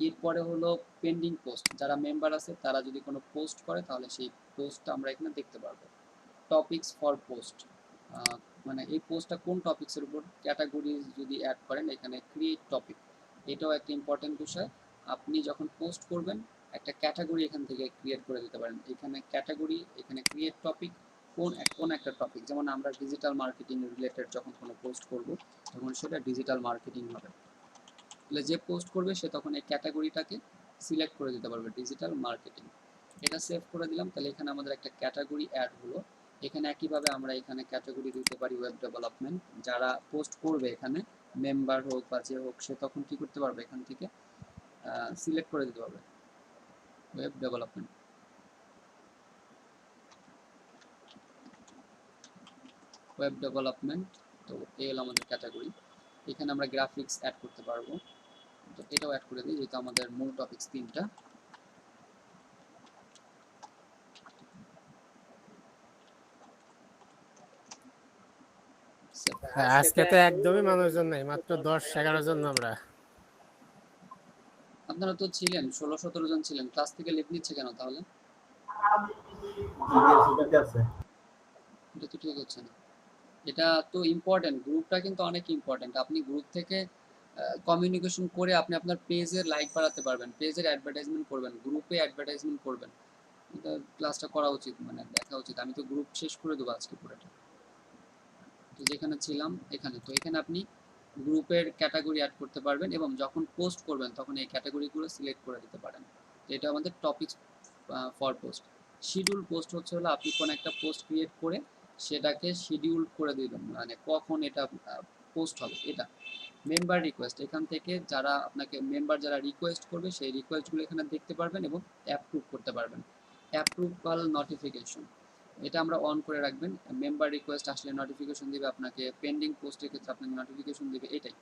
এরপরে হলো পেন্ডিং পোস্ট, যারা মেম্বার আছে তারা যদি কোনো পোস্ট করে তাহলে সেই পোস্টটা আমরা এখানে দেখতে পারবো। টপিকস ফর পোস্ট, মানে এই পোস্টটা কোন টপিক্সের উপর, ক্যাটাগরি যদি অ্যাড করেন এখানে ক্রিয়েট টপিক, এটাও একটা ইম্পর্টেন্ট বিষয়। আপনি যখন পোস্ট করবেন একটা ক্যাটাগরি এখান থেকে ক্রিয়েট করে দিতে পারেন, এখানে ক্যাটাগরি, এখানে ক্রিয়েট টপিক, কোন একটা টপিক, যেমন আমরা ডিজিটাল মার্কেটিং রিলেটেড যখন কোনো পোস্ট করব তখন সেটা ডিজিটাল মার্কেটিং হবে। তাহলে যে পোস্ট করবে সে তখন এই ক্যাটাগরিটাকে সিলেক্ট করে দিতে পারবে ডিজিটাল মার্কেটিং। এটা সেভ করে দিলাম, তাহলে এখানে আমাদের একটা ক্যাটাগরি অ্যাড হলো। এখানে একইভাবে আমরা এখানে ক্যাটাগরি দিতে পারি ওয়েব ডেভেলপমেন্ট, যারা পোস্ট করবে এখানে মেম্বার হোক বা যে হোক সে তখন কি করতে পারবে, এখান থেকে সিলেক্ট করে দিতে পারবে ওয়েব ডেভেলপমেন্ট। ওয়েব ডেভেলপমেন্ট, তো এই হলো আমাদের ক্যাটাগরি। এখানে আমরা গ্রাফিক্স অ্যাড করতে পারবো, তো এটাও অ্যাড করে দিই যেহেতু আমাদের মূল টপিকস তিনটা। আজকে তো একদমই মানুষজন নাই, মাত্র 10-11 জন আমরা। আপনারা তো ছিলেন 16-17 জন ছিলেন, ক্লাস থেকে লিভ নিচ্ছে কেন তাহলে? এটা তো ঠিক হচ্ছে না, এটা তো ইম্পর্টেন্ট, গ্রুপটা কিন্তু অনেক ইম্পর্টেন্ট। আপনি গ্রুপ থেকে কমিউনিকেশন করে আপনি আপনার পেজের লাইক বাড়াতে পারবেন, পেজের অ্যাডভার্টাইজমেন্ট করবেন, গ্রুপে অ্যাডভার্টাইজমেন্ট করবেন। এটা ক্লাসটা করা উচিত, মানে দেখা উচিত। আমি তো গ্রুপ শেষ করে দেবো আজকে পুরোটা। তো যেখানে ছিলাম এখানে, তো এখানে আপনি গ্রুপের ক্যাটাগরি অ্যাড করতে পারবেন এবং যখন পোস্ট করবেন তখন এই ক্যাটাগরিগুলো সিলেক্ট করে দিতে পারেন। তো এটা আমাদের topics for post. Schedule post হচ্ছে হলো আপনি কোনো একটা পোস্ট ক্রিয়েট করে সেটাকে শিডিউল করে দিবেন, মানে কখন এটা পোস্ট হবে। এটা মেম্বার রিকোয়েস্ট, এখান থেকে যারা আপনাকে মেম্বার যারা রিকোয়েস্ট করবে সেই রিকোয়েস্টগুলো এখানে দেখতে পারবেন এবং অ্যাপ্রুভ করতে পারবেন। অ্যাপ্রুভাল নোটিফিকেশন, এটা আমরা অন করে রাখবেন, মেম্বার রিকোয়েস্ট আসলে নোটিফিকেশন দিবে আপনাকে, পেন্ডিং পোস্টের ক্ষেত্রে আপনাকে নোটিফিকেশন দিবে। এটাই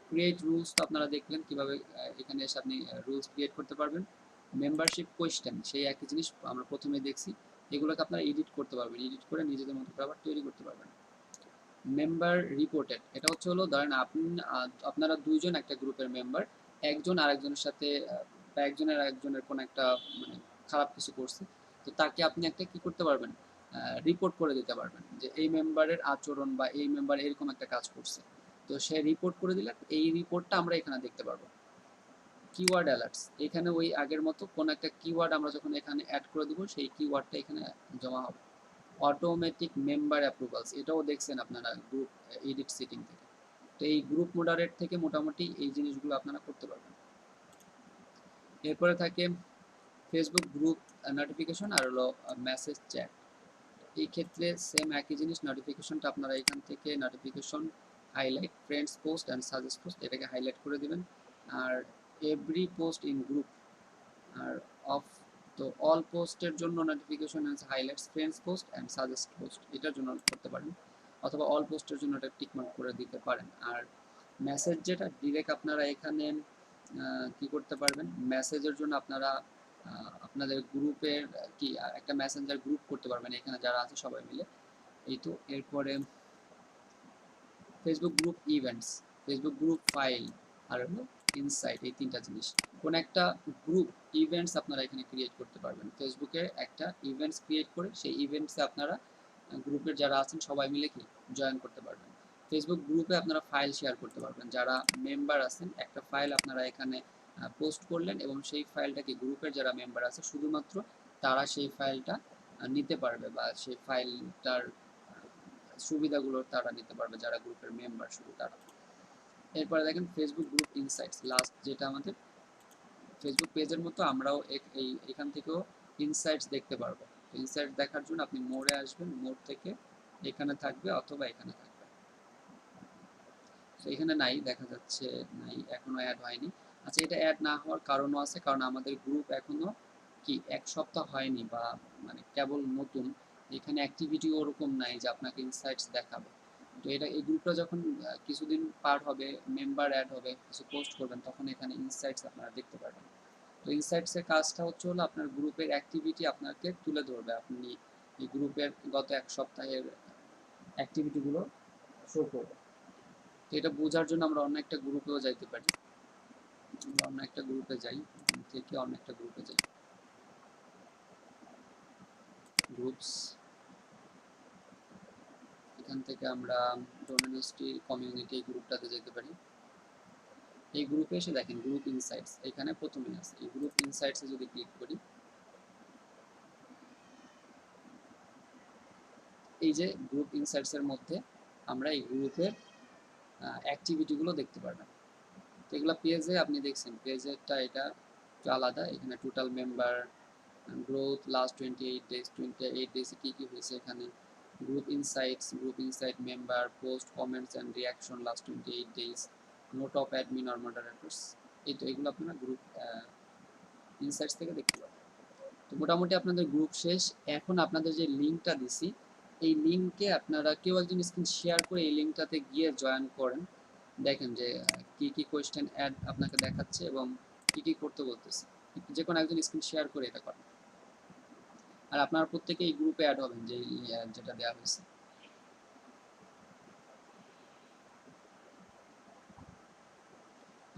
ক্রিয়েট রুলস, তো আপনারা দেখলেন কিভাবে এখানে এসে আপনি রুলস ক্রিয়েট করতে পারবেন। মেম্বারশিপ কোয়েশ্চেন, সেই একই জিনিস আমরা প্রথমে দেখছি, এগুলোকে আপনারা এডিট করতে পারবেন, এডিট করে নিজেদের মতো করে আবার তৈরি করতে পারবেন। মেম্বার রিপোর্টেড, এটা হচ্ছে হলো ধরেন আপনারা দুইজন একটা গ্রুপের মেম্বার, একজন আরেকজনের সাথে বা একজনের আরেকজনের কোনো একটা মানে খারাপ কিছু করছে, তো তাকে আপনি একটা কি করতে পারবেন, রিপোর্ট করে দিতে পারবেন যে এই মেম্বারের আচরণ বা এই মেম্বার এরকম একটা কাজ করছে, তো সে রিপোর্ট করে দিলে এই রিপোর্টটা আমরা এখানে দেখতে পারবো। কিওয়ার্ড অ্যালার্টস, এখানে ওই আগের মতো কোন একটা কিওয়ার্ড আমরা যখন এখানে অ্যাড করে দেবো সেই কিওয়ার্ডটা এখানে জমা হবে। অটোমেটিক মেম্বার অ্যাপ্রুভালস, এটাও দেখছেন আপনারা গ্রুপ এডিট সেটিং থেকে। তো এই গ্রুপ মডারেট থেকে মোটামুটি এই জিনিসগুলো আপনারা করতে পারবেন। এরপরে থাকে ফেসবুক গ্রুপ নোটিফিকেশন আর হলো মেসেজ চ্যাট। এই ক্ষেত্রে সেম একই জিনিস, নোটিফিকেশনটা আপনারা এখান থেকে notification highlight friends post and suggest post, এটাকে হাইলাইট করে দিবেন। আর এভরি পোস্ট ইন গ্রুপ আর অফ, তো অল পোস্টের জন্য notification highlights friends post and suggest post, এটার জন্য করতে পারেন, অথবা অল পোস্টের জন্য এটা টিকমার্ক করে দিতে পারেন। আর মেসেজ যেটা ডিরেক্ট আপনারা এখানে কি করতে পারবেন, মেসেজের জন্য আপনারা আপনাদের গ্রুপের কি একটা মেসেঞ্জার গ্রুপ করতে পারবেন এখানে যারা আছে সবাই মিলে। এই তো এরপরে Facebook group events, Facebook group file আর হলো ইনসাইট, এই তিনটা জিনিস কোন একটা গ্রুপ ইভেন্টস আপনারা এখানে ক্রিয়েট করতে পারবেন। ফেসবুকে একটা ইভেন্টস ক্রিয়েট করে সেই ইভেন্টসে আপনারা গ্রুপের যারা আছেন সবাই মিলে কি জয়েন করতে পারবেন। ফেসবুক গ্রুপে আপনারা ফাইল শেয়ার করতে পারবেন। যারা মেম্বার আছেন একটা ফাইল আপনারা এখানে পোস্ট করলেন এবং সেই ফাইলটাকে গ্রুপের যারা মেম্বার আছে শুধুমাত্র তারা সেই ফাইলটা নিতে পারবে বা সেই ফাইলটার সুবিধাগুলো তারা নিতে পারবে যারা গ্রুপের মেম্বার শুধু তারা। এরপরে দেখেন ফেসবুক গ্রুপ ইনসাইটস, লাস্ট যেটা আমাদের ফেসবুক পেজের মতো আমরাও এখান থেকেও ইনসাইটস দেখতে পারবো। ইনসাইটস দেখার জন্য আপনি মোড়ে আসবেন, মোড় থেকে এখানে থাকবে অথবা এখানে থাকবে। তো এখানে নাই, দেখা যাচ্ছে নাই, এখনো অ্যাড হয়নি। আচ্ছা, এটা অ্যাড না হওয়ার কারণও আছে, কারণ আমাদের গ্রুপ এখনো কি 1 সপ্তাহ হয়নি বা মানে কেবল নতুন। এখানে অ্যাক্টিভিটি ওরকম নাই যে আপনাকে ইনসাইটস দেখাবে। তো এটা এই গ্রুপটা যখন কিছুদিন পার হবে, মেম্বার অ্যাড হবে, কিছু পোস্ট করবেন, তখন এখানে ইনসাইটস আপনারা দেখতে পারবেন। তো ইনসাইটসের কাজটা হচ্ছে হলো আপনার গ্রুপের অ্যাক্টিভিটি আপনাকে তুলে ধরবে। আপনি এই গ্রুপের গত 1 সপ্তাহের অ্যাক্টিভিটিগুলো শো করবে। তো এটা বোঝার জন্য আমরা অন্য একটা গ্রুপেও যাইতে পারি। আমরা অন্য একটা গ্রুপে যাই, থেকে অন্য একটা গ্রুপে যাই, গ্রুপস। এখান থেকে আমরা ডোমেনিস্টি কমিউনিটি এই গ্রুপটাতে যেতে পারি। এই গ্রুপে এসে দেখেন গ্রুপ ইনসাইটস এখানে প্রথমেই আছে। এই গ্রুপ ইনসাইটসে যদি ক্লিক করি, এই যে গ্রুপ ইনসাইটসের মধ্যে আমরা এই গ্রুপের অ্যাক্টিভিটিগুলো দেখতে পারবেন। তো এগুলো পেজে আপনি দেখছেন, পেজেরটা এটা একটু আলাদা। এখানে total member, growth, last 28 days, 28 ডেজে কী কী হয়েছে, এখানে group insights, group insight member, post, comments and reaction last 28 days, note of admin or moderators. এই তো এগুলো আপনারা গ্রুপ ইনসাইটস থেকে দেখতে পাবেন। তো মোটামুটি আপনাদের গ্রুপ শেষ। এখন আপনাদের যে লিঙ্কটা দিছি, এই লিঙ্কে আপনারা কেউ একজন স্ক্রিন শেয়ার করে এই লিঙ্কটাতে গিয়ে জয়েন করেন। দেখেন যে কি কি কোয়েশ্চেন অ্যাড আপনাকে দেখাচ্ছে এবং কি কি করতে বলতেছে। যে কোনো একজন স্ক্রিন শেয়ার করে এটা করেন। আর আপনারা প্রত্যেকে এই গ্রুপে অ্যাড হবেন যেটা দেওয়া হয়েছে।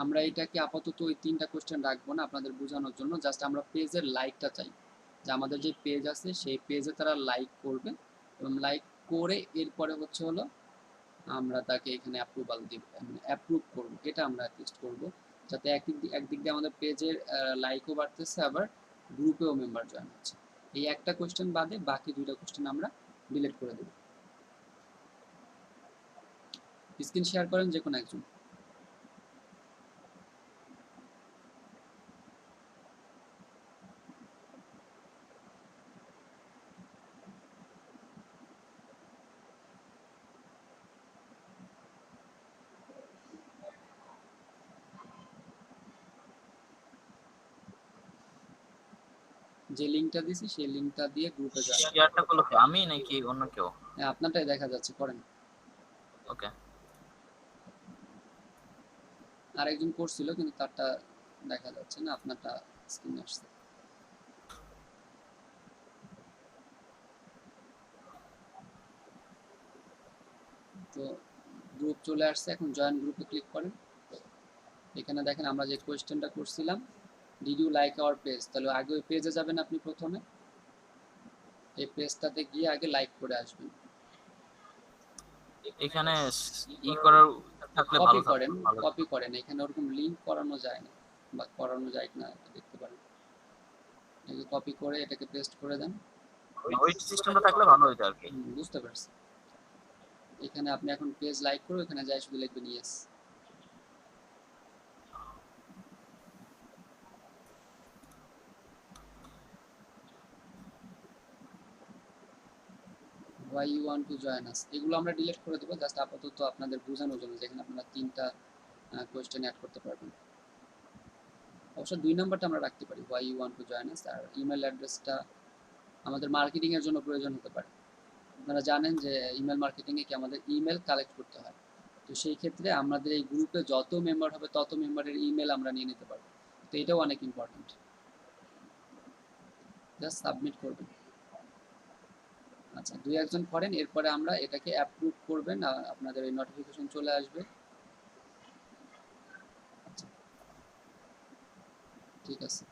আমরা এটাকে আপাতত ওই 3টা কোয়েশ্চেন রাখবো না আপনাদের বোঝানোর জন্য, জাস্ট আমরা পেজের লাইকটা চাই যে আমাদের যে পেজ আছে সেই পেজে তারা লাইক করবে এবং লাইক করে এরপরে হচ্ছে হলো আমরা তাকে এখানে অ্যাপ্রুভাল দিব, অ্যাপ্রুভ করব। এটা আমরা অ্যাটলিস্ট করব যাতে একদিক দিয়ে আমাদের পেজের লাইকও বাড়তেছে আবার গ্রুপেও মেম্বার জয়েন হচ্ছে। এই একটা কোয়েশ্চেন বাদে বাকি 2টা কোয়েশ্চেন আমরা ডিলিট করে দেব। স্ক্রিন শেয়ার করেন যে কোনো একজন। যে লিংকটা দিছি সেই লিংকটা দিয়ে গ্রুপে জয়েন করুন। শেয়ারটা করলো কি আমি নাকি অন্য কেউ? হ্যাঁ, আপনারটাই দেখা যাচ্ছে, করেন। ওকে। আরেকজন করছিল কিন্তু তারটা দেখা যাচ্ছে না, আপনারটা স্ক্রিনে আসছে। তো গ্রুপ চলে আসছে, এখন জয়েন গ্রুপে ক্লিক করেন। এখানে দেখেন আমরা যে কোয়েশ্চেনটা করছিলাম, did you like our page, তাহলে আগে ওই পেজে যাবেন আপনি প্রথমে। এই পেজটাতে গিয়ে আগে লাইক করে আসবেন। এখানে ই করার থাকলে ভালো কপি থাকতো। করেন। এখানে ওরকম লিংক করানো যায় না বা করানো যায় না দেখতে পারেন। এটাকে কপি করে এটাকে পেস্ট করে দেন। ওই সিস্টেমটা থাকলে ভালো হতো আর কি। বুঝতে পারছি। এখানে আপনি এখন পেজ লাইক করে এখানে যাই শুধু লিখবেন yes. why you want to join us এগুলো আমরা ডিলিট করে দেব, জাস্ট আপাতত আপনাদের বোঝানোর জন্য যেখানে আপনারা 3টা কোয়েশ্চেন অ্যাড করতে পারবেন। অবশ্য 2 নাম্বারটা আমরা রাখতে পারি, why you want to join us। আর ইমেল অ্যাড্রেসটা আমাদের মার্কেটিং এর জন্য প্রয়োজন হতে পারে। আপনারা জানেন যে ইমেল মার্কেটিং এ কি আমাদের ইমেল কালেক্ট করতে হয়। তো সেই ক্ষেত্রে আমাদের এই গ্রুপে যত মেম্বার হবে তত মেম্বারের ইমেল আমরা নিয়ে নিতে পারবো। তো এটাও অনেক ইম্পর্টেন্ট। জাস্ট সাবমিট করবেন। আচ্ছা, 2-1 করেন, এরপরে আমরা এটাকে অ্যাপ্রুভ করবেন, আপনাদের এই নোটিফিকেশন চলে আসবে। আচ্ছা, ঠিক আছে।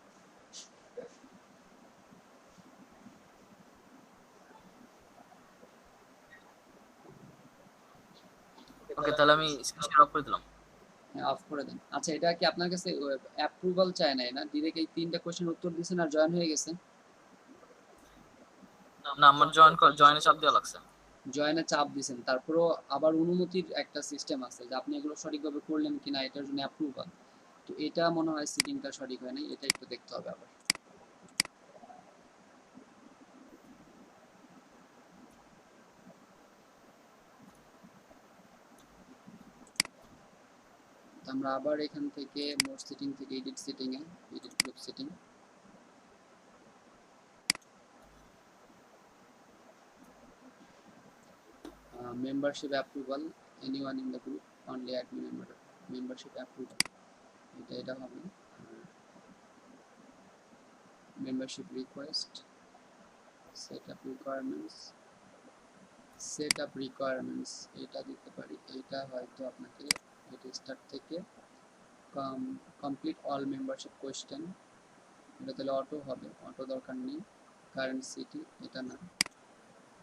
ওকে, তাহলে আমি স্ক্রিন শেয়ার অফ করে দিলাম। হ্যাঁ, অফ করে দেন। আচ্ছা, এটা কি আপনার কাছে অ্যাপ্রুভাল চায় নাই না? ডিরেক্ট এই 3টা কোশ্চেন উত্তর দিয়েছেন আর জয়েন হয়ে গেছে? না, আমার জয়েনে চাপ দেওয়া লাগছে। জয়েনে চাপ দিয়েছেন, তারপরেও আবার অনুমতির একটা সিস্টেম আছে যে আপনি এগুলো সঠিকভাবে করলেন কিনা এটার জন্য অ্যাপ্রুভাল। তো এটা মনে হয় সিটিংটা সঠিক হয় নাই, এটা একটু দেখতে হবে আবার। তো আমরা আবার এখান থেকে মোড সেটিং থেকে এডিট সেটিং এ, edit group setting, membership approval, anyone in the group, only admin member, membership approval, এটা হবে। membership request, setup requirements এটা দিতে পারি। এটা হয়তো আপনাকে এটা স্টার্ট থেকে complete all membership question, এটা তাহলে অটো হবে, অটো দরকার নেই। কারেন্ট সিটি এটা না,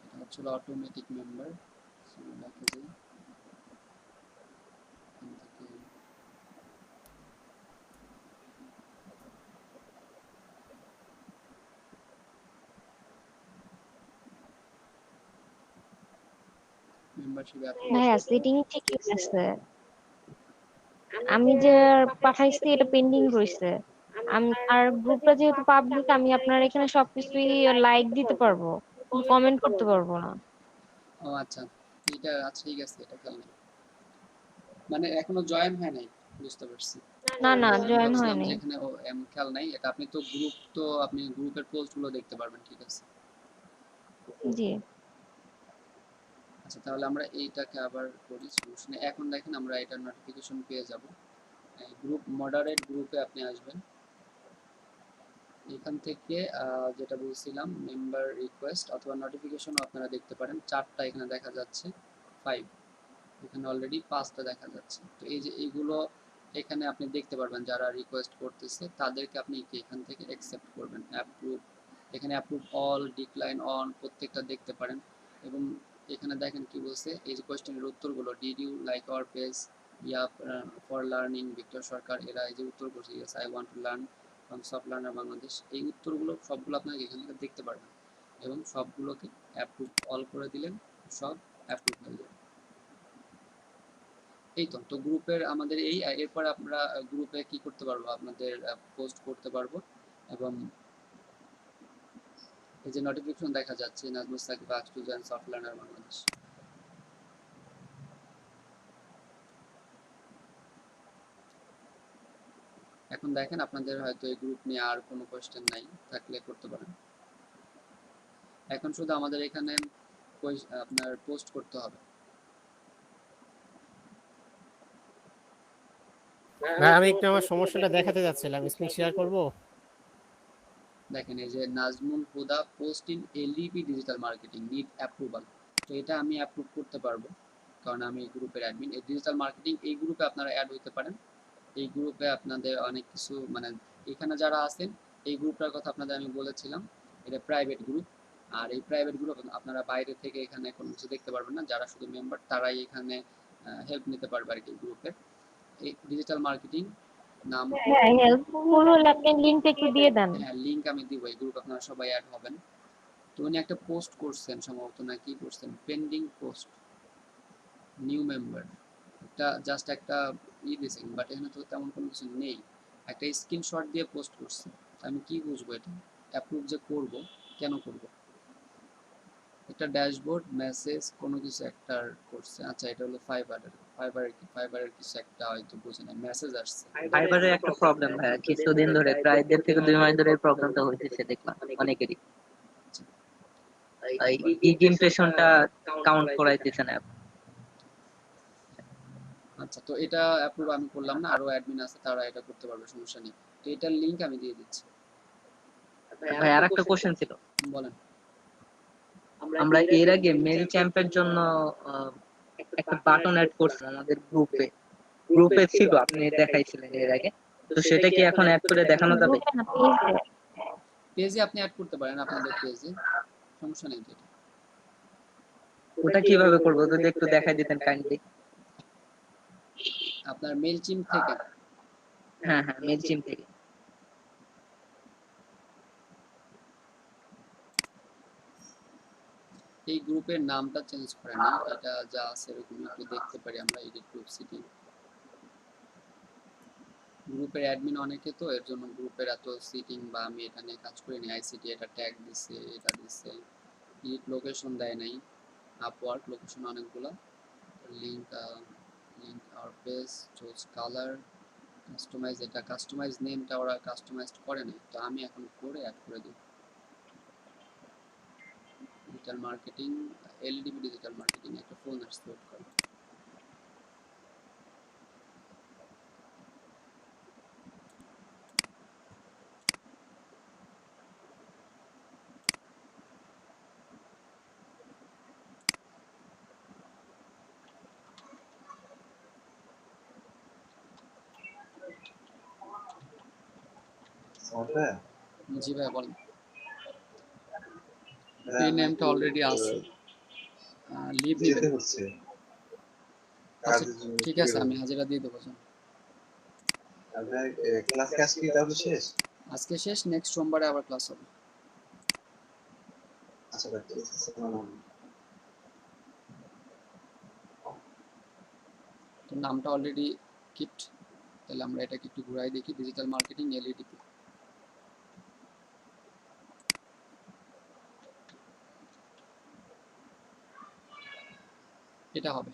এটা হচ্ছে অটোমেটিক মেম্বার। দেখা যায় ভাইয়া সেটিং ঠিকই আছে, আমি যে পাঠাইছি এটা পেন্ডিং রয়েছে। আর গ্রুপটা যেহেতু পাবলিক, আমি আপনার এখানে সবকিছুই লাইক দিতে পারবো, কমেন্ট করতে পারবো না। ও আচ্ছা, এটা আচ্ছা ঠিক আছে, এটা খেয়াল নেই, মানে এখনো জয়েন হয় নাই, বুঝতে পারছি। না না, আমি জয়েন ভাবছিলাম হয়নি। যে এখানে খেয়াল নাই, এটা আপনি তো গ্রুপ, তো আপনি গ্রুপের পোস্টগুলো দেখতে পারবেন, ঠিক আছে। জি আচ্ছা, তাহলে আমরা এইটাকে আবার করি, সমস্যা নেই। এখন দেখেন আমরা এটার নোটিফিকেশন পেয়ে যাব। গ্রুপ মডারেট গ্রুপে আপনি আসবেন, এখান থেকে যেটা বলছিলাম মেম্বার রিকোয়েস্ট অথবা নোটিফিকেশনও আপনারা দেখতে পারেন। 4টা এখানে দেখা যাচ্ছে, 5 এখানে অলরেডি 5টা দেখা যাচ্ছে। তো এই যে এইগুলো এখানে আপনি দেখতে পারবেন, যারা রিকোয়েস্ট করতেছে তাদেরকে আপনি এখান থেকে অ্যাকসেপ্ট করবেন, অ্যাপ্রুভ, এখানে অ্যাপ্রুভ অল, ডিক্লাইন অন, প্রত্যেকটা দেখতে পারেন। এবং এখানে দেখেন কি বলছে, এই যে কোয়েশ্চেনের উত্তরগুলো, did you like our page, ya for learning, Victor Sarkar, এরা এই যে উত্তর করছে, yes I want to learn from soft learner Bangladesh, এই উত্তরগুলো সবগুলো আপনাকে এখান থেকে দেখতে পারবেন এবং সবগুলোকে অ্যাপ্রুভ অল করে দিলেন, সব অ্যাপ্রুভ হয়ে যাবে। এই তো গ্রুপের আমাদের এই, এরপর আমরা গ্রুপে কি করতে পারবো, আপনাদের পোস্ট করতে পারবো এবং এই যে নোটিফিকেশন দেখা যাচ্ছে নাজমুস সাকিব আজ to join soft learner Bangladesh. এখন দেখেন আপনাদের হয়তো এই গ্রুপ নিয়ে আর কোনো কোয়েশ্চেন নাই, থাকলে করতে পারেন। এখন শুধু আমাদের এখানে আপনার পোস্ট করতে হবে। ভাই আমি একটু আমার সমস্যাটা দেখাতে যাচ্ছিলাম, স্ক্রিন শেয়ার করব। দেখেন এই যে Nazmul Huda post in LEP digital marketing need approval, তো এটা আমি অ্যাপ্রুভ করতে পারবো কারণ আমি এই গ্রুপের অ্যাডমিন। এই ডিজিটাল মার্কেটিং এই গ্রুপে আপনারা অ্যাড হতে পারেন। এই গ্রুপে আপনাদের অনেক কিছু, মানে এখানে যারা আছেন এই গ্রুপটার কথা আপনাদের আমি বলেছিলাম, এটা প্রাইভেট গ্রুপ। আর এই প্রাইভেট গ্রুপ আপনারা বাইরে থেকে এখানে কোনো কিছু দেখতে পারবেন না, যারা শুধু মেম্বার তারাই এখানে হেল্প নিতে পারবে আর কি গ্রুপের। এই ডিজিটাল মার্কেটিং নাম, হ্যাঁ, হেল্পফুল হলে আপনি লিংকটা একটু দিয়ে দেন। হ্যাঁ লিংক আমি দিব, এই গ্রুপ আপনারা সবাই অ্যাড হবেন। তো উনি একটা পোস্ট করছেন সম্ভবত, না কি করছেন, পেন্ডিং পোস্ট, নিউ মেম্বার, এটা জাস্ট একটা দিয়েছেন, বাট এখানে তো তেমন কোনো কিছু নেই, একটা স্ক্রিনশট দিয়ে পোস্ট করছে। আমি কি বুঝবো এটা অ্যাপ্রুভ যে করব, কেন করব? একটা ড্যাশবোর্ড মেসেজ কোনো কিছু একটা করছে। আচ্ছা, এটা হলো ফাইবারের কিছু একটা হয়তো বুঝে না, মেসেজ আসছে। ফাইবারের একটা প্রবলেম ভাইয়া, কিছুদিন ধরে প্রায় 1.5 থেকে 2 মাস ধরে এই প্রবলেমটা হইতেছে, দেখলাম অনেকেরই। এই গিগ ইমপ্রেশনটা কাউন্ট করাইতেছে না। আচ্ছা, তো এটা অ্যাপ্রুভ আমি করলাম না, আরো অ্যাডমিন আছে তারা এটা করতে পারবে, সমস্যা নেই। তো এটার লিংক আমি দিয়ে দিচ্ছি। ভাই আরেকটা কোশ্চেন ছিল, বলেন। আমরা এর আগে মেল চ্যাম্পের জন্য একটা বাটন অ্যাড করছিলাম আমাদের গ্রুপে ছিল, আপনি দেখাইছিলেন এর আগে। তো তো সেটা কি এখন অ্যাড করে দেখানো যাবে? গ্রুপে না পেজে। পেজে আপনি অ্যাড করতে পারেন, আপনাদের পেজে সমস্যা নেই যেটা। ওটা কিভাবে করবো যদি একটু দেখাই দিতেন কাইন্ডলি। আপনার মেল চিম থেকে। হ্যাঁ হ্যাঁ, মেলচিম থেকে। এই গ্রুপের নামটা চেঞ্জ করে নেই, এটা যা আছে এরকম একটু দেখতে পারি আমরা। এডিট গ্রুপ সিটি, গ্রুপের অ্যাডমিন অনেকে, তো এর জন্য গ্রুপের এত সিটিং বা আমি এটা নিয়ে কাজ করিনি। আইসিটি এটা ট্যাগ দিছে, এটা দিছে, এডিট লোকেশন দেয় নাই, আপওয়ার্ক লোকেশন অনেকগুলো, link link our page, choose colour, customize, এটা কাস্টমাইজ নেমটা ওরা কাস্টমাইজড করে নাই, তো আমি এখন করে অ্যাড করে দিই। Digital marketing, LDB digital marketing একটা ফোন আসছে, ওয়েট করো। জি ভাই বলেন। এই নেমটা অলরেডি আছে, লিভ নিবেন। আচ্ছা ঠিক আছে, আমি হাজিরা দিয়ে দেবো। আজকে শেষ, নেক্সট সোমবারে আবার ক্লাস হবে। তো নামটা অলরেডি কিট, তাহলে আমরা এটাকে একটু ঘুরাই দেখি, ডিজিটাল মার্কেটিং এলইডি। এটা হবে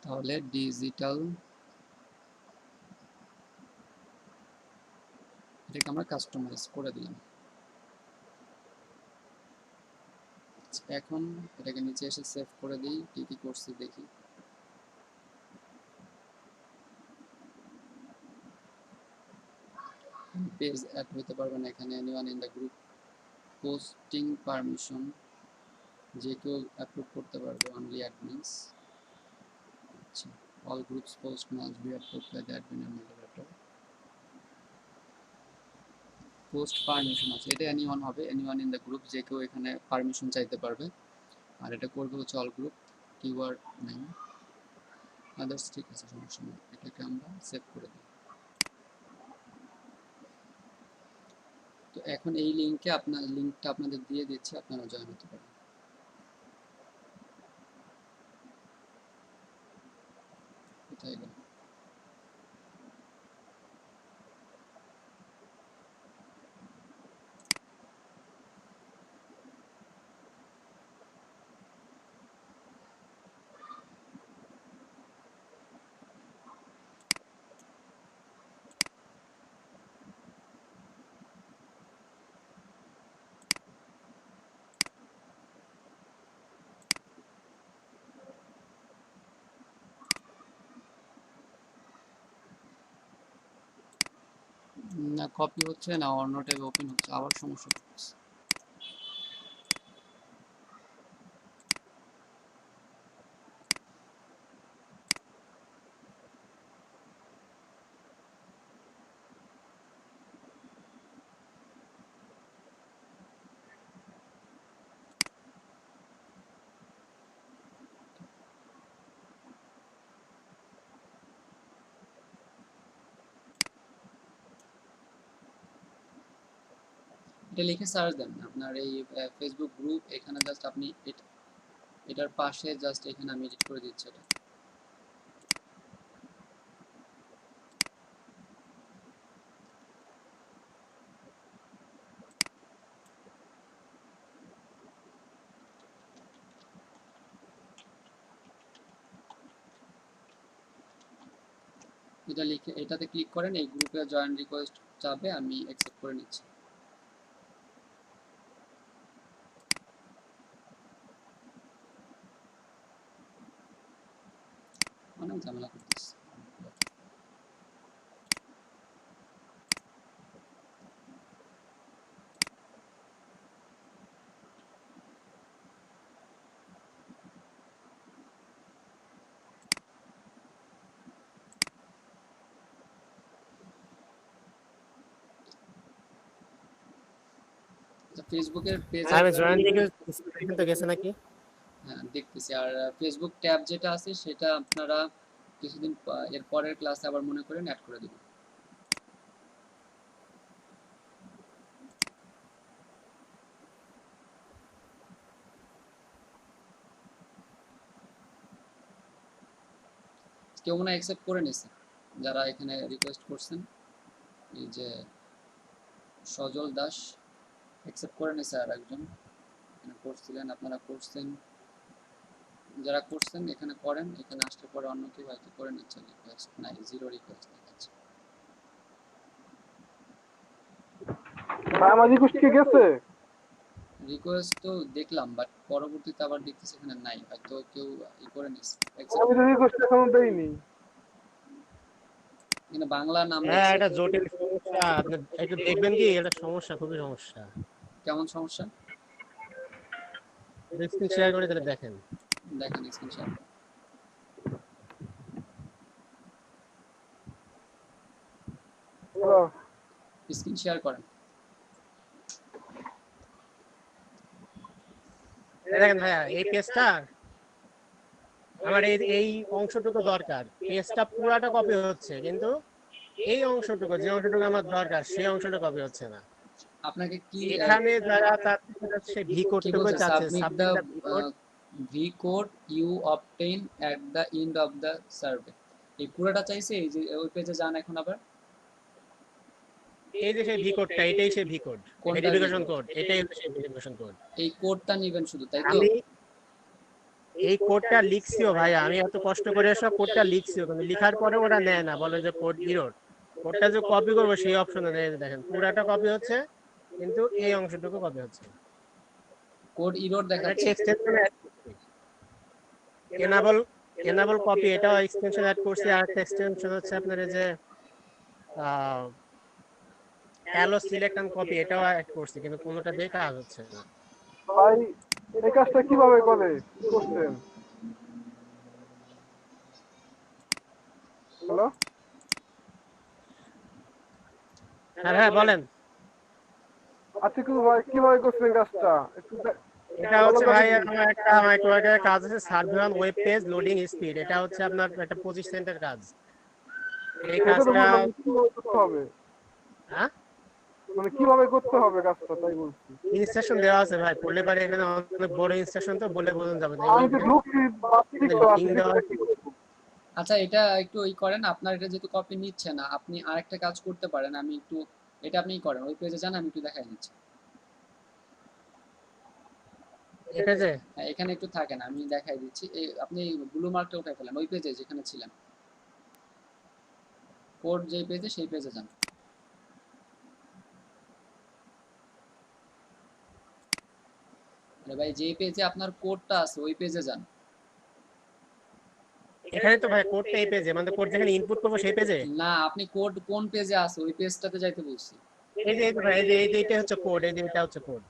তাহলে ডিজিটাল, এটাকে আমরা কাস্টমাইজ করে দিলাম। এখন এটাকে নিচে এসে সেভ করে দিই, কি কি করছি দেখি। পেজ অ্যাড হইতে পারবে না এখানে, anyone in the group, posting permission যে কেউ অ্যাপ্রুভ করতে পারবে, অনলি অ্যাডমিনস। আচ্ছা, all groups post must be approved by the admin and moderator. Post permission আছে, এটা এনিওয়ান হবে, এনিওয়ান ইন দ্য গ্রুপ, যে কেউ এখানে পারমিশন চাইতে পারবে। আর এটা করবে হচ্ছে অল গ্রুপ, কিওয়ার্ড নেই, আদার্স, ঠিক আছে সমস্যা নেই, এটাকে আমরা সেভ করে দিই। তো এখন এই লিঙ্কে লিঙ্কটা আপনাদের দিয়ে দিচ্ছি, আপনারা জয়েন হতে পারেন। কোথায় গেল? না কপি হচ্ছে না, অন্য ট্যাবে ওপেন হচ্ছে, আবার সমস্যা হচ্ছে। এটা লিখে সার্চ দেন, আপনার এই ফেসবুক গ্রুপ, এখানে জাস্ট আপনি এটার পাশে জাস্ট এখানে আমি এডিট করে দিচ্ছি এটা। এটা লিখে এটাতে ক্লিক করেন, এই গ্রুপে জয়েন রিকোয়েস্ট যাবে, আমি অ্যাকসেপ্ট করে নিচ্ছি। অনেক ঝামেলা করতেছে। ফেসবুকের হ্যাঁ, পেজের আমি জয়েন দিকে দেখেন তো গেছে নাকি? হ্যাঁ দেখতেছি। আর ফেসবুক ট্যাব যেটা আছে সেটা আপনারা কিছুদিন এর পরের ক্লাসে আবার মনে করেন অ্যাড করে দিবেন। কেউ মনে হয় অ্যাকসেপ্ট করে নিছে যারা এখানে রিকোয়েস্ট করছেন। এই যে সজল দাস অ্যাকসেপ্ট করে নিছে, আর একজন এখানে করছিলেন, আপনারা করছেন। যারা করছেন এখানে করেন, এখানে আসতে পরে অন্য কেউ হয়তো করে নিচ্ছে রিকোয়েস্ট। নাই, জিরো রিকোয়েস্ট দেখাচ্ছে। ভাই আমার রিকোয়েস্ট কি গেছে? রিকোয়েস্ট তো দেখলাম, বাট পরবর্তীতে আবার দেখতেছি এখানে নাই, হয়তো কেউ ই করে নিছে। আমি তো রিকোয়েস্ট এখনো দেইনি। এখানে বাংলা নাম হ্যাঁ, দেখছি। এটা জটিল সমস্যা। আপনি একটু দেখবেন কি, এটা সমস্যা, খুবই সমস্যা। কেমন সমস্যা? স্ক্রিন শেয়ার করে তাহলে দেখেন। দেখেন স্ক্রিন শেয়ার। স্ক্রিন শেয়ার করেন। দেখেন ভাইয়া, এই পেজটা আমার এই অংশটুকু দরকার। পেজটা পুরাটা কপি হচ্ছে, কিন্তু এই অংশটুকু, যে অংশটুকু আমার দরকার সেই অংশটা কপি হচ্ছে না। আপনাকে কি এখানে যারা চাচ্ছে ভি কোডটুকু চাচ্ছে, submit the V code you obtain at the end of the survey, এই পুরোটা চাইছে। এই যে ওই পেজে যান এখন আবার। এই যে সেই ভি কোডটা, এটাই সেই ভি কোড, ভেরিফিকেশন কোড, এটাই হচ্ছে সেই ভেরিফিকেশন কোড। এই কোডটা নেবেন শুধু, তাই তো? আমি এই কোডটা লিখছিও ভাইয়া, আমি এত কষ্ট করে সব কোডটা লিখছিও, কিন্তু লিখার পরে ওরা নেয় না, বলে যে কোড এরর। কোডটা যে কপি করবো সেই অপশনে নেই। দেখেন পুরাটা কপি হচ্ছে, কিন্তু এই অংশটুকু কপি হচ্ছে। কোড এরর দেখাচ্ছে। এনেবল কপি, এটাও এক্সটেনশন অ্যাড করছি। আর একটা এক্সটেনশন হচ্ছে আপনার এই যে অ্যালো সিলেক্ট এন্ড কপি, এটাও অ্যাড করছি, কিন্তু কোনোটা দিয়ে কাজ হচ্ছে না। ভাই এই কাজটা কিভাবে করে করছেন? হ্যালো, হ্যাঁ হ্যাঁ বলেন। আচ্ছা ভাই কিভাবে করছেন কাজটা একটু এটা হচ্ছে ভাই আমার একটা মাইক্রোওয়ার্কের কাজ আছে, survey on web page loading speed. এটা হচ্ছে আপনার একটা 25 সেন্টের কাজ। এই কাজটা করতে হবে। হ্যাঁ, মানে কিভাবে করতে হবে কাজটা তাই বলছি। ইনস্ট্রাকশন দেওয়া আছে ভাই, পড়লে পারে। এখানে অনেক বড় ইনস্ট্রাকশন, তো বলে বোঝানো যাবে না। আমি তো ঢুকছি লিংক দেওয়া আছে। আচ্ছা, এটা একটু ই করেন। আপনার এটা যেহেতু কপি নিচ্ছে না, আপনি আরেকটা কাজ করতে পারেন। আমি একটু এটা আপনি করেন, ওই পেজে যান, আমি একটু দেখাই দিচ্ছি। ঠিক আছে, হ্যাঁ, এখানে একটু থাকেন, আমি দেখাই দিচ্ছি। এই আপনি ব্লু মার্কটা উঠাই ফেলেন, ওই পেজে যেখানে ছিলেন। কোড যেই পেজে, সেই পেজে যান। আরে ভাই, যেই পেজে আপনার কোডটা আছে ওই পেজে যান। এখানে তো ভাই কোডটা এই পেজে, মানে কোড যেখানে ইনপুট করব সেই পেজে না, আপনি কোড কোন পেজে আছে ওই পেজটাতে যাইতে বলছি। এই যে ভাই, এই যে এটা হচ্ছে কোড, এই যে এটা হচ্ছে কোড,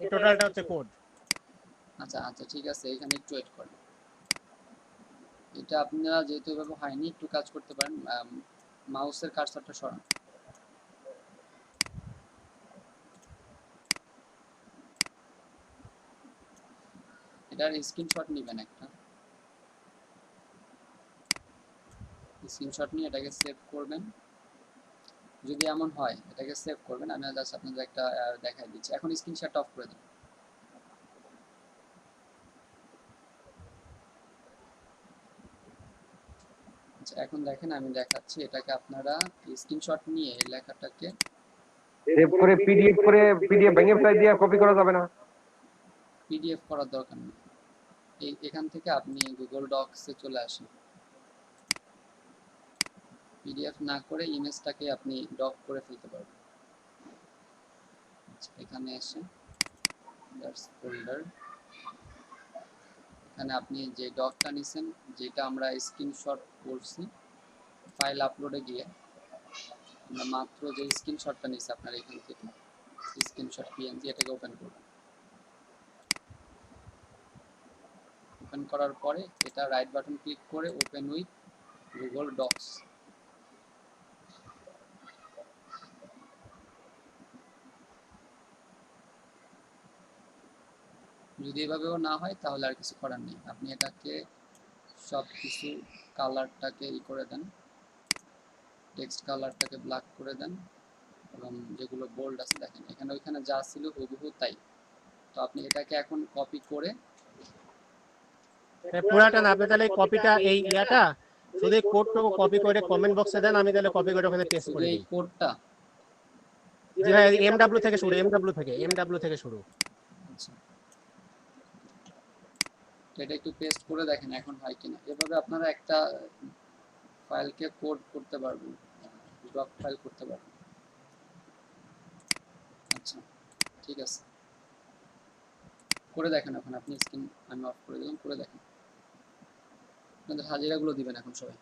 এই টোটালটা হচ্ছে কোড। আচ্ছা আচ্ছা, ঠিক আছে, এখানে একটু ওয়েট করেন। এটা আপনারা যেহেতু এভাবে হয়নি, একটু কাজ করতে পারেন। মাউসের কার্সারটা সরান। এটার স্ক্রিনশট নেবেন একটা। স্ক্রিনশট নিয়ে এটাকে সেভ করবেন। যদি এমন হয় এটাকে সেভ করবেন। আমি জাস্ট আপনাদের একটা দেখাই দিচ্ছি। এখন স্ক্রিনশট অফ করে দিন। আচ্ছা, এখন দেখেন আমি দেখাচ্ছি। এটাকে আপনারা স্ক্রিনশট নিয়ে এই লেখাটাকে সেভ করে পিডিএফ ভেঙে ফেলে দিয়ে কপি করা যাবে না? পিডিএফ করার দরকার নেই। এখান থেকে আপনি গুগল ডক্সে চলে আসেন। পিডিএফ না করে ইমেজটাকে আপনি ডক করে ফেলতে পারবেন। এখানে এসে দ্যাটস ফোল্ডার, এখানে আপনি যে ডকটা নিছেন, যেটা আমরা স্ক্রিনশট করছি, ফাইল আপলোডে গিয়ে আমরা মাত্র যে স্ক্রিনশটটা নিছি আপনার এখান থেকে স্ক্রিনশট পিএনজি, এটাকে ওপেন করবেন। ওপেন করার পরে এটা রাইট বাটন ক্লিক করে ওপেন উইথ গুগল ডক্স। যদি এভাবেও না হয় তাহলে আর কিছু করার নেই, আপনি এটাকে সব কিছু কালারটাকে করে দেন, টেক্সট কালারটাকে ব্ল্যাক করে দেন, এবং যেগুলো বোল্ড আছে দেখেন এখানে ওইখানে যা ছিল হুবহু তাই। তো আপনি এটাকে এখন কপি করে পুরাটা না, আপনি তাহলে কপিটা এই ইয়াটা শুধু কোডটুকু কপি করে কমেন্ট বক্সে দেন, আমি তাহলে কপি করে ওখানে পেস্ট করে এই দিই। কোডটা জি ভাই, এমডব্লিউ থেকে শুরু, এমডব্লিউ থেকে শুরু। আচ্ছা, এটা একটু পেস্ট করে দেখেন এখন হয় কিনা। এভাবে আপনারা একটা ফাইলকে কোড করতে পারবেন, ডক ফাইল করতে পারবেন। আচ্ছা ঠিক আছে, করে দেখেন এখন আপনি স্ক্রিন আমি অফ করে দিলাম, করে দেখেন। আপনাদের হাজিরাগুলো দিবেন এখন সবাই।